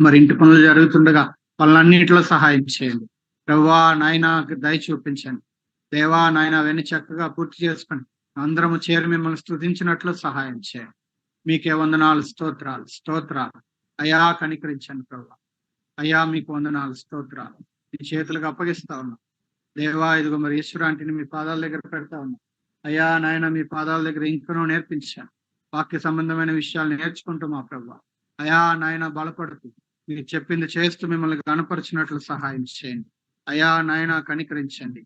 మరి ఇంటి పనులు జరుగుతుండగా పనులన్నింటిలో సహాయం చేయండి. ప్రభువా నాయన దయ చూపించండి. దేవా నాయన అవన్నీ చక్కగా పూర్తి చేసుకొని అందరము చేరి మిమ్మల్ని స్తుతించినట్లు సహాయం చేయండి. మీకే వందనాలు, స్తోత్రాలు. అయా కనికరించండి ప్రభువా. అయ్యా మీకు వందనాలు, స్తోత్రాలు. మీ చేతులకు అప్పగిస్తా ఉన్నాం దేవా. ఇదిగో మరి ఈశ్వరాంటిని మీ పాదాల దగ్గర పెడతా ఉన్నాం. అయ్యా నాయన మీ పాదాల దగ్గర ఇంకనూ నేర్పించాను. వాక్య సంబంధమైన విషయాలు నేర్చుకుంటూ మా ప్రభువా అయా నాయన బలపడుతూ మీరు చెప్పింది చేస్తూ మిమ్మల్ని గణపరిచినట్లు సహాయం చేయండి. అయా నాయన కనికరించండి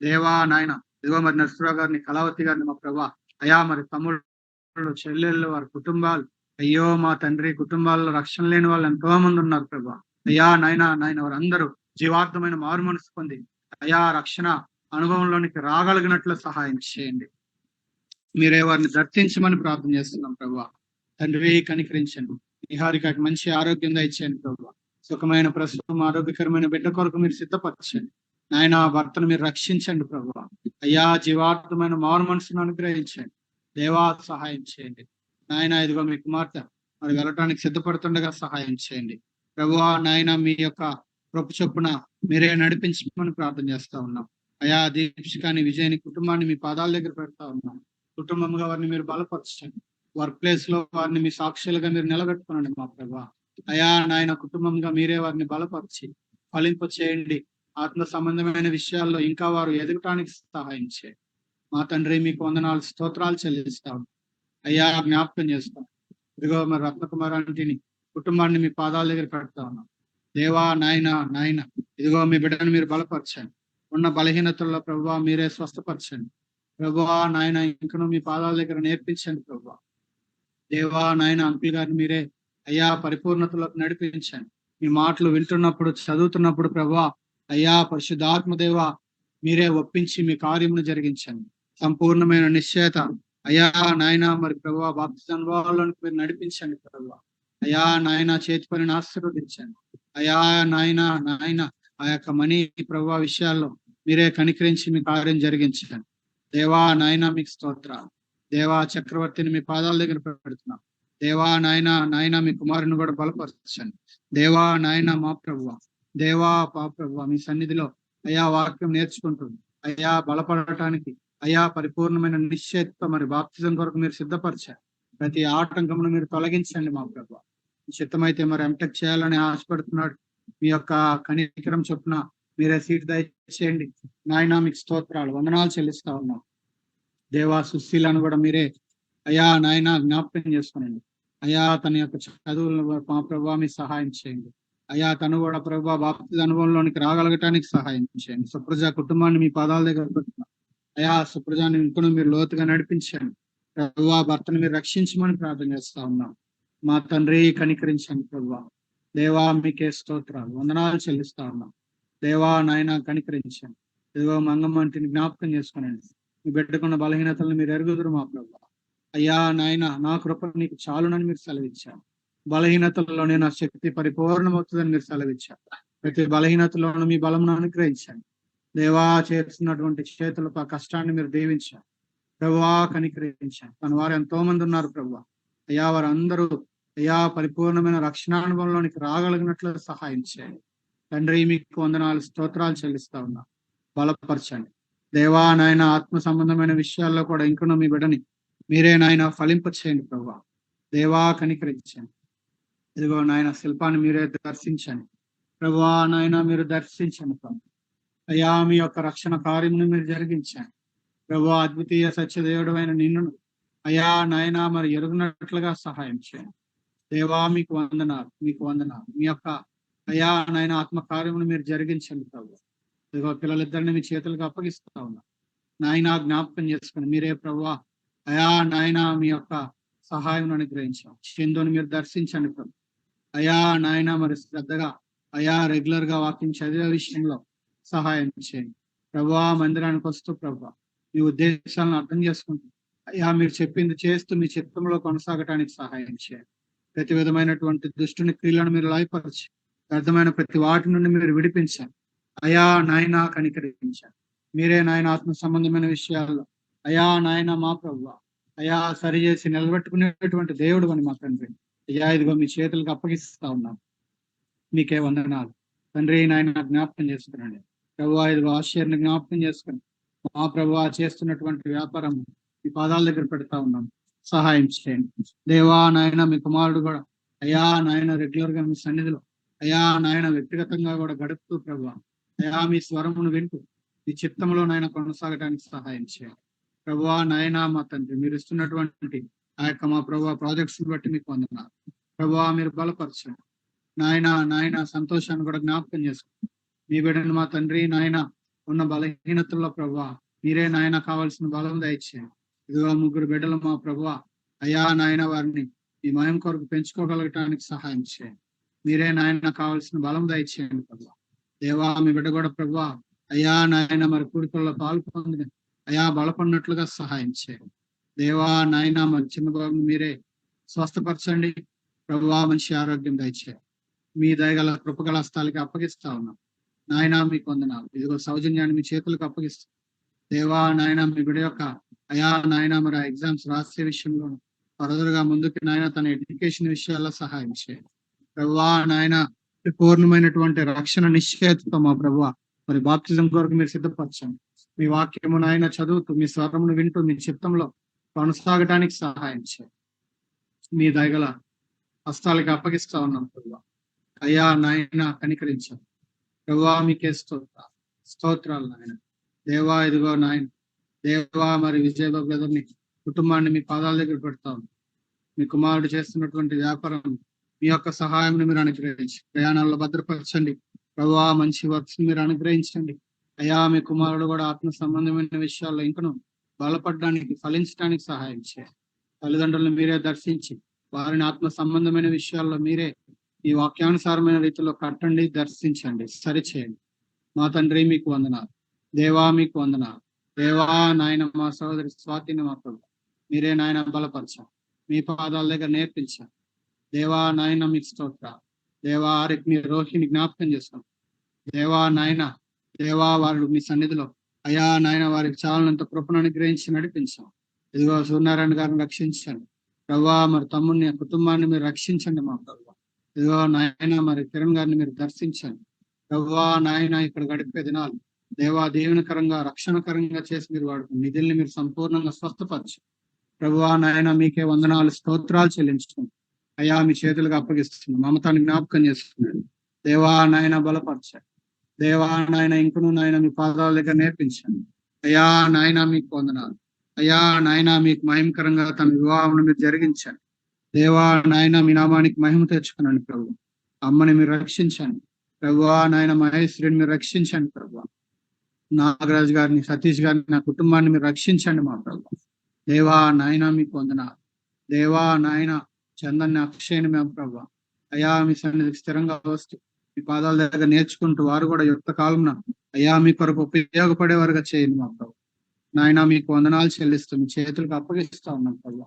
దేవా నాయన. ఇదిగో మరి నరసరావు గారిని, కళావతి గారిని మా ప్రభా అయా మరి తమ్ముళ్ళు, చెల్లెళ్ళు, వారి కుటుంబాలు, అయ్యో మా తండ్రి కుటుంబాల్లో రక్షణ లేని వాళ్ళు ఎంతో మంది ఉన్నారు ప్రభా. అయ్యా నాయన వారందరూ జీవార్థమైన మారు మనసు పొంది అయా రక్షణ అనుభవంలోనికి రాగలిగినట్లు సహాయం చేయండి. మీరే వారిని దర్శించమని ప్రార్థన చేస్తున్నాం ప్రభా. తండ్రి కనికరించండి. నిహారికకి మంచి ఆరోగ్యం దయచేయండి ప్రభా. సుఖమైన ప్రస్తుతం ఆరోగ్యకరమైన బిడ్డ కొరకు మీరు సిద్ధపరచండి నాయన. భర్తను మీరు రక్షించండి ప్రభా. అయ్యా జీవార్థమైన మారు మనసును అనుగ్రహించండి దేవా. సహాయం చేయండి నాయన. ఇదిగో మీ కుమార్తె మరి వెళ్ళటానికి సిద్ధపడుతుండగా సహాయం చేయండి ప్రభువా నాయన. మీ యొక్క కృప చొప్పున మీరే నడిపించమని ప్రార్థన చేస్తా ఉన్నాం అయా. దీక్షికాని, విజయని కుటుంబాన్ని మీ పాదాల దగ్గర పెడతా ఉన్నాం. కుటుంబంగా వారిని మీరు బలపరచండి. వర్క్ ప్లేస్ లో వారిని మీ సాక్షులుగా మీరు నిలబెట్టుకోనండి మా ప్రభా అయా నాయన. కుటుంబంగా మీరే వారిని బలపరిచి ఫలింప చేయండి. ఆత్మ సంబంధమైన విషయాల్లో ఇంకా వారు ఎదగటానికి సహాయం చేయండి మా తండ్రి. మీకు వందనాలు, స్తోత్రాలు చెల్లిస్తాం అయ్యా. జ్ఞాపకం చేస్తాం ఇదిగో మరి రత్నకుమారాంటిని కుటుంబాన్ని మీ పాదాల దగ్గర పెడతా ఉన్నాం దేవా నాయన. ఇదిగో మీ బిడ్డను మీరు బలపరచండి. ఉన్న బలహీనతల్లో ప్రభువా మీరే స్వస్థపరచండి ప్రభువా నాయన. ఇంకను మీ పాదాల దగ్గర నేర్పించండి ప్రభువా దేవా నాయన. అంకుల్ గారిని మీరే అయ్యా పరిపూర్ణతలోకి నడిపించండి. మీ మాటలు వింటున్నప్పుడు, చదువుతున్నప్పుడు ప్రభువా అయ్యా పరిశుద్ధాత్మ దేవా మీరే ఒప్పించి మీ కార్యమును జరిగించండి. సంపూర్ణమైన నిశ్చయత అయ్యా నాయన. మరి ప్రభువా బాప్తిజం అనుభవాలను మీరు నడిపించండి ప్రభువా అయ్యా నాయన. చేతి పనిని ఆశీర్వదించండి అయ్యా నాయన. ఆ యొక్క మనీ ప్రభువా విషయాల్లో మీరే కనికరించి మీ కార్యం జరిగించండి దేవా నాయన. మీకు స్తోత్రాలు దేవా. చక్రవర్తిని మీ పాదాల దగ్గర పెడుతున్నాం దేవా నాయన. మీ కుమారుని కూడా బలపరచండి దేవా నాయన. మా ప్రభువా దేవా ప్రభువా మీ సన్నిధిలో అయ్యా వాక్యం నేర్చుకుంటుంది అయ్యా బలపడటానికి అయ్యా పరిపూర్ణమైన నిశ్చయత మరి బాప్తిజం కొరకు మీరు సిద్ధపరచారు. ప్రతి ఆటంకమును మీరు తొలగించండి మా ప్రభువా. చిత్తమైతే మరి ఎంటెక్ చేయాలని ఆశపడుతున్నాడు. మీ యొక్క కనికరం చొప్పున మీరే సీట్ దయచేయండి నాయన. మీకు స్తోత్రాలు, వందనాలు చెల్లిస్తా ఉన్నాం దేవా. సుశీలను కూడా మీరే అయ్యా నాయన జ్ఞాపకం చేసుకోనండి అయ్యా. తన యొక్క చదువులను మా ప్రభావ మీ సహాయం చేయండి అయ్యా. తను కూడా ప్రభావ బాప్తిజ అనుభవంలోనికి రాగలగటానికి సహాయం చేయండి. సుప్రజ కుటుంబాన్ని మీ పాదాల దగ్గర పెడుతున్నాం అయ్యా. సుప్రజాన్ని ఇంకొను మీరు లోతుగా నడిపించండి ప్రభువా. భర్తను మీరు రక్షించమని ప్రార్థన చేస్తా ఉన్నాం మా తండ్రి. కనికరించండి ప్రభువా దేవా. మీకే స్తోత్రాలు, వందనాలు చెల్లిస్తా ఉన్నాం దేవా నాయన. కనికరించండి ఇదిగో మంగమ్మంటిని జ్ఞాపకం చేసుకోనండి. మీ బిడ్డకున్న బలహీనతలను మీరు ఎరుగుదురు మా ప్రభువా అయ్యా నాయన. నా కృప నీకు చాలునని మీరు సెలవిచ్చారు. బలహీనతల్లోనే నా శక్తి పరిపూర్ణమవుతుందని మీరు సెలవిచ్చారు. ప్రతి బలహీనతలోనూ మీ బలమును అనుగ్రహించండి దేవా. చేస్తున్నటువంటి చేతులకు ఆ కష్టాన్ని మీరు దీవించారు ప్రభువా. కనికరించండి. తన వారు ఎంతో మంది ఉన్నారు ప్రభువా అయ్యా. వారందరూ అయ్యా పరిపూర్ణమైన రక్షణానుభవంలోనికి రాగలిగినట్లు సహాయం చేయండి తండ్రి. మీకు వందనాలు, స్తోత్రాలు చెల్లిస్తా ఉన్నా. బలపరచండి దేవా నాయన. ఆత్మ సంబంధమైన విషయాల్లో కూడా ఇంకనూ మీ బిడ్డని మీరే నాయన ఫలింప చేయండి ప్రభువా దేవా. కనికరించండి ఇదిగో నాయన. శిల్పాన్ని మీరే దర్శించండి ప్రభువా నాయన. మీరు దర్శించండి ప్రభు అయ్యా. మీ యొక్క రక్షణ కార్యమును మీరు జరిగించండి ప్రభువా. అద్వితీయ సత్యదేవుడు అయిన నిన్ను అయ్యా నాయన మరి ఎరుగునట్లుగా సహాయం చేయండి దేవా. మీకు వందనాలు. మీ యొక్క అయ్యా నాయన ఆత్మ కార్యమును మీరు జరిగించండి ప్రభు. ఇదిగో పిల్లలిద్దరిని మీ చేతులకు అప్పగిస్తా ఉన్నా నాయన. జ్ఞాపకం చేసుకుని మీరే ప్రభువా అయా నాయన మీ యొక్క సహాయం అనుగ్రహించాం. చందుని మీరు దర్శించండి ప్రభు అయా నాయన. మరి శ్రద్ధగా అయా రెగ్యులర్ గా వాక్యం చదివే విషయంలో సహాయం చేయండి ప్రభువా. మందిరానికి వస్తూ ప్రభువా మీ ఉద్దేశాలను అర్థం చేసుకుంటూ అయ్యా మీరు చెప్పింది చేస్తూ మీ చిత్తంలో కొనసాగటానికి సహాయం చేయండి. ప్రతి విధమైనటువంటి దుష్టుని క్రియలను మీరు లయపరిచి వ్యర్థమైన ప్రతి వాటి నుండి మీరు విడిపించండి అయా నాయన. కనికరించండి మీరే నాయన ఆత్మ సంబంధమైన విషయాల్లో అయా నాయన మా ప్రభు అయా సరిచేసి నిలబెట్టుకునేటువంటి దేవుడు అని మా తండ్రి. అయ్యా ఇదిగో మీ చేతులకు అప్పగిస్తా ఉన్నాం. మీకే వందనాలు తండ్రి. నాయన జ్ఞాపకం చేసుకునండి ప్రభు. ఇదిగో ఆశ్చర్యాన్ని జ్ఞాపకం చేసుకుని మా ప్రభు చేస్తున్నటువంటి వ్యాపారం మీ పాదాల దగ్గర పెడతా ఉన్నాం. సహాయం చేయండి దేవా. నాయన మీ కుమారుడు కూడా అయా నాయన రెగ్యులర్ గా మీ సన్నిధిలో అయా నాయన వ్యక్తిగతంగా కూడా గడుపుతూ ప్రభు అయా మీ స్వరమును వింటూ మీ చిత్తంలో నాయన కొనసాగడానికి సహాయం చేయండి ప్రభువా. నాయన మా తండ్రి మీరు ఇస్తున్నటువంటి ఆ యొక్క మా ప్రభు ప్రాజెక్ట్స్ బట్టి మీకు వందనాలు ప్రభువా. మీరు బలపరచండి నాయన సంతోషాన్ని కూడా జ్ఞాపకం చేసుకోండి. మీ బిడ్డను మా తండ్రి నాయన ఉన్న బలహీనతల్లో ప్రభువా మీరే నాయన కావాల్సిన బలం దయచేయండి. ఇదిగో 3 బిడ్డలు మా ప్రభువా అయా నాయన వారిని మీ మయం కొరకు పెంచుకోగలగటానికి సహాయం చేయండి. మీరే నాయన కావాల్సిన బలం దయచేయండి ప్రభువా. దేవా మీ బిడ్డ కూడా ప్రభువా అయా నాయన మరి కూడికల్లో పాల్పొంది అయా బలపడినట్లుగా సహాయం చేయండి దేవా. నాయన మరి చిన్న బాబు మీరే స్వస్థపరచండి ప్రభువా. మంచి ఆరోగ్యం దయచేయండి. మీ దయగల కృపగల స్థాయికి అప్పగిస్తా ఉన్నాం నాయన. మీకు వందనాలు. ఇదిగో సౌజన్యాన్ని మీ చేతులకు అప్పగిస్తాం దేవా. నాయన మీ బిడ్డ యొక్క అయా నాయన మరి ఎగ్జామ్స్ రాసే విషయంలో ఫర్దర్గా ముందుకు నాయన తన ఎడ్యుకేషన్ విషయాల్లో సహాయం చేయండి ప్రభువా. నాయన పూర్ణమైనటువంటి రక్షణ నిశ్చయతతో మా ప్రభువా మరి బాప్తిజం కొరకు మీరు సిద్ధపరచండి. మీ వాక్యము నాయన చదువుతూ మీ స్వరమును వింటూ మీ చిత్తంలో కొనసాగటానికి సహాయం చేయండి. మీ దయగల హస్తాలకి అప్పగిస్తా ఉన్నాం ప్రభువా. అయ్యా నాయన కనికరించండి ప్రభువా. మీకే స్తోత్రాలు నాయన దేవా. ఇదిగో నాయన దేవా మరి విజయబాబు గారిని కుటుంబాన్ని మీ పాదాల దగ్గర పెడతాం. మీ కుమారుడు చేస్తున్నటువంటి వ్యాపారం మీ యొక్క సహాయం మీరు అనుగ్రహించి ప్రయాణాల్లో భద్రపరచండి ప్రభువా. మంచి వర్క్స్ మీరు అనుగ్రహించండి అయ్యా. మీ కుమారుడు కూడా ఆత్మ సంబంధమైన విషయాల్లో ఇంకను బలపడడానికి ఫలించడానికి సహాయం చేయండి. తల్లిదండ్రులను మీరే దర్శించి వారిని ఆత్మ సంబంధమైన విషయాల్లో మీరే ఈ వాక్యానుసారమైన రీతిలో కట్టండి, దర్శించండి, సరిచేయండి మా తండ్రి. మీకు వందనాలు దేవా. మీకు వందనాలు దేవా. నాయన మా సహోదరి స్వాతిని మా ప్రభు మీరే నాయన బలపరచాలి. మీ పాదాల దగ్గర నేర్పించాలి దేవా. నాయన మీకు స్తోత్ర దేవా. వారికి మీ రోహిణి జ్ఞాపకం చేస్తాం దేవా. నాయన దేవా వారు మీ సన్నిధిలో అయా నాయన వారికి చాలనంత కృపను అనుగ్రహించి నడిపించాం. ఇదిగో సూర్యనారాయణ గారిని రక్షించండి ప్రభా. మరి తమ్ముడిని కుటుంబాన్ని మీరు రక్షించండి మా ప్రభు. ఇదిగో నాయన మరి కిరణ్ గారిని మీరు దర్శించండి ప్రభువా. నాయన ఇక్కడ గడిపే దినాలు దేవా దీవెనకరంగా రక్షణకరంగా చేసి మీరు వాడుకుని నిధుల్ని మీరు సంపూర్ణంగా స్వస్థపరచు ప్రభువా. నాయన మీకే వందనాలు స్తోత్రాలు చెల్లించుకోండి అయ్యా. మీ చేతులకు అప్పగిస్తున్నాం. మమతాన్ని జ్ఞాపకం చేస్తున్నాడు దేవా. నాయన బలపరచండి దేవా. నాయన ఇంకను నాయన మీ పాదాల దగ్గర నేర్పించండి అయ్యా. నాయన మీకు వందనాలు అయ్యా. నాయన మీకు మహిమకరంగా తన వివాహం మీరు జరిగించండి దేవా. నాయన మీ నామానికి మహిమ తెచ్చుకున్నాను ప్రభు. అమ్మని మీరు రక్షించండి ప్రభువా. నాయన మహేశ్వరిని మీరు రక్షించండి ప్రభు. నాగరాజు గారిని సతీష్ గారిని నా కుటుంబాన్ని మీరు రక్షించండి మా ప్రభు దేవా. నాయన మీకు వందనాలు దేవా. నాయన చందన్ని అక్షయని మేము ప్రభు అయ్యా మీ సన్నిధికి స్థిరంగా వస్తూ మీ పాదాల దగ్గర నేర్చుకుంటూ వారు కూడా యుక్త కాలంలో అయ్యా మీ కొరకు ఉపయోగపడేవారుగా చేయండి మా ప్రభు. నాయన మీకు వందనాలు చెల్లిస్తూ మీ చేతులకు అప్పగిస్తా ఉన్నాం ప్రభు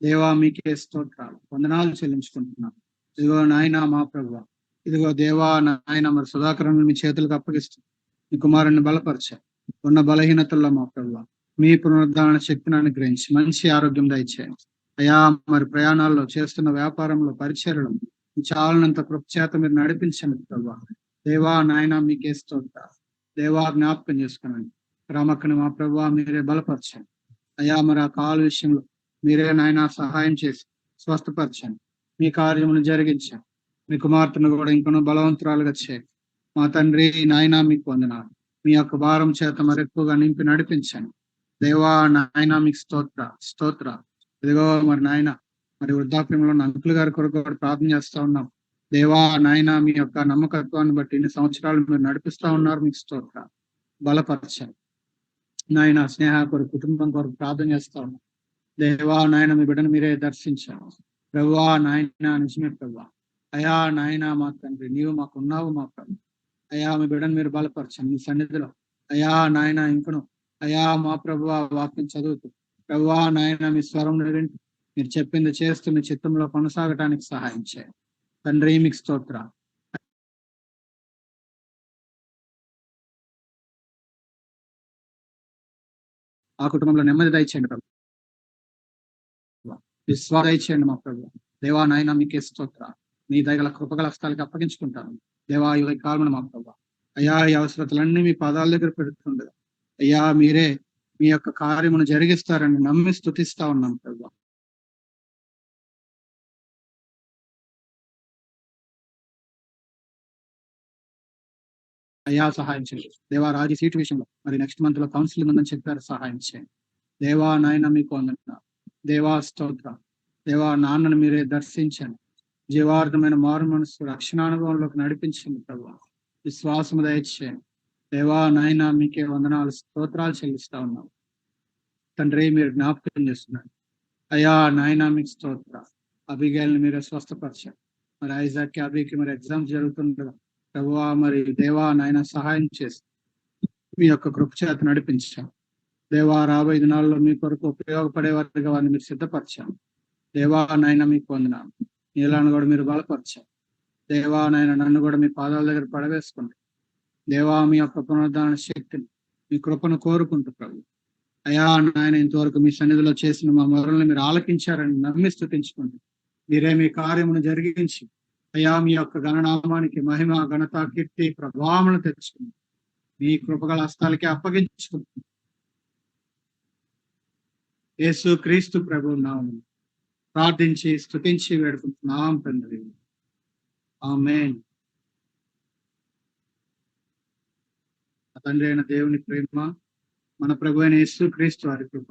దేవా. మీకే స్తోత్రాలు వందనాలు చెల్లించుకుంటున్నాం. ఇదిగో నాయన మా ప్రభు ఇదిగో దేవా. నాయన మరి సుధాకరణ మీ చేతులకు అప్పగిస్తూ మీ కుమారుని బలపరచారు. ఉన్న బలహీనతల్లో మా ప్రభు మీ పునరుద్ధరణ శక్తిని అనుగ్రహించి మంచి ఆరోగ్యం దయచేయండి అయ్యా. మరి ప్రయాణాల్లో చేస్తున్న వ్యాపారంలో పరిచర్యలు చాలనంత కృప చేత మీరు నడిపించండి ప్రభు దేవా. నాయన మీకే స్తోత్రాలు దేవా. జ్ఞాపకం చేసుకునండి రామక్కని మా ప్రభు మీరే బలపరచండి అయ్యా. మరి ఆ కాలు విషయంలో మీరే నాయన సహాయం చేసి స్వస్థపరచండి. మీ కార్యమును జరిగించండి. మీ కుమార్తెను కూడా ఇంకొన బలవంతురాలుగా చేయండి మా తండ్రి. నాయన మీకు వందనాలు. మీ యొక్క భారం చేత మరి ఎక్కువగా నింపి నడిపించండి దేవా. నాయన మీకు స్తోత్ర ఇదిగో మరి నాయన మరి వృద్ధాప్యంలో ఉన్న అంకుల్ గారి కొరకు కూడా ప్రార్థన చేస్తా ఉన్నాం దేవా. నాయన మీ యొక్క నమ్మకత్వాన్ని బట్టి ఇన్ని సంవత్సరాలు మీరు నడిపిస్తా ఉన్నారు. మీకు స్తోత్ర బలపరచండి నాయన. స్నేహ కొరకు కుటుంబం కొరకు ప్రార్థన చేస్తా ఉన్నాం దేవా. నాయన మీ బిడ్డను మీరే దర్శించారు ప్రభువా. నాయన నిజమే ప్రభువా అయా. నాయన మా తండ్రి నీవు మాకు ఉన్నావు మా ప్రభు అయా. మీ బిడ్డను మీరు బలపరచండి మీ సన్నిధిలో అయా. నాయన ఇంకను అయా మా ప్రభువ వాక్యం చదువుతూ ప్రభువా నాయన మీ స్వరం వింటూ మీరు చెప్పింది చేస్తూ మీ చిత్తంలో కొనసాగటానికి సహాయం చేయండి తండ్రి. మీకు స్తోత్రాలు. ఆ కుటుంబంలో నెమ్మది దయచేయండి ప్రభు, విశ్వాసం దయచేయండి మా ప్రభు. దేవా నాయన మీకే స్తోత్ర, మీ దయగల కృపగల హస్తాలకి అప్పగించుకుంటాను. దేవా ఈ కాలమని మా ప్రభు, అయ్యా ఈ అవసరతలన్నీ మీ పాదాల దగ్గర పెడుతుండగా అయ్యా మీరే మీ యొక్క కార్యమును జరిగిస్తారని నమ్మి స్తుతిస్తా ఉన్నాం ప్రభు. అయ్యా సహాయం చేయండి దేవా. రాజీ సీటు విషయంలో మరి నెక్స్ట్ మంత్ లో కౌన్సిలింగ్ ఉందని చెప్పారు, సహాయం చేయండి దేవా. నాయన మీకు వందనాలు దేవా, స్తోత్ర దేవా. నాన్నను మీరే దర్శించండి, జీవార్థమైన మారు మనసు రక్షణానుభవంలోకి నడిపించండి ప్రభు. విశ్వాసము దయచేయండి దేవా. నాయన మీకే వందనాలు స్తోత్రాలు చెల్లిస్తా ఉన్నాం తండ్రి. మీరు జ్ఞాపకం చేస్తున్నారు అయ్యా నాయన మీకు స్తోత్ర. అబిగేల్ని మీరే స్వస్థపరచండి. మరి ఐజాక్ అబికి మరి ఎగ్జామ్స్ జరుగుతుండగా ప్రభువా మరి దేవా నాయన సహాయం చేసి మీ యొక్క కృప చేత నడిపించాం దేవా. రాబోయే దినాల్లో మీ కొరకు ఉపయోగపడే వారిగా వారిని మీరు సిద్ధపరచాం దేవా. నాయన మీకు వందనాలు. నీళ్ళను కూడా మీరు బలపరచాం దేవా. నాయన నన్ను కూడా మీ పాదాల దగ్గర పడవేసుకోండి దేవా. మీ యొక్క పునరుద్ధరణ శక్తిని మీ కృపను కోరుకుంటూ ప్రభు అయ్యా నాయన ఇంతవరకు మీ సన్నిధిలో చేసిన మా మొరల్ని మీరు ఆలకించారని నమ్మి స్తుతించుకోండి. మీరే మీ కార్యమును జరిగించి అయ్యా మీ యొక్క గణనామానికి మహిమ ఘనత కీర్తి ప్రభావమును తెచ్చుకుంది మీ కృపగల హస్తాలకి అప్పగించుకుంది. యేసు క్రీస్తు ప్రభు నామమున ప్రార్థించి స్తుతించి వేడుకుంటున్నాం తండ్రి. ఆమేన్. తండ్రి అయిన దేవుని ప్రేమ, మన ప్రభు అయిన యేసు క్రీస్తు వారి కృప,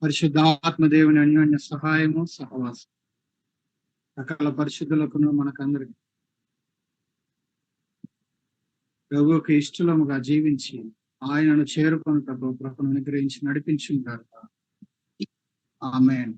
పరిశుద్ధాత్మ దేవుని అన్యోన్య సహాయము సహవాసం సకల పరిశుద్ధులకును మనకందరికి ప్రభువుకి ఇష్టలముగా జీవించి ఆయనను చేరుకొని ప్రభు కృపను అనుగ్రహించి నడిపించుగాక. ఆమేన్.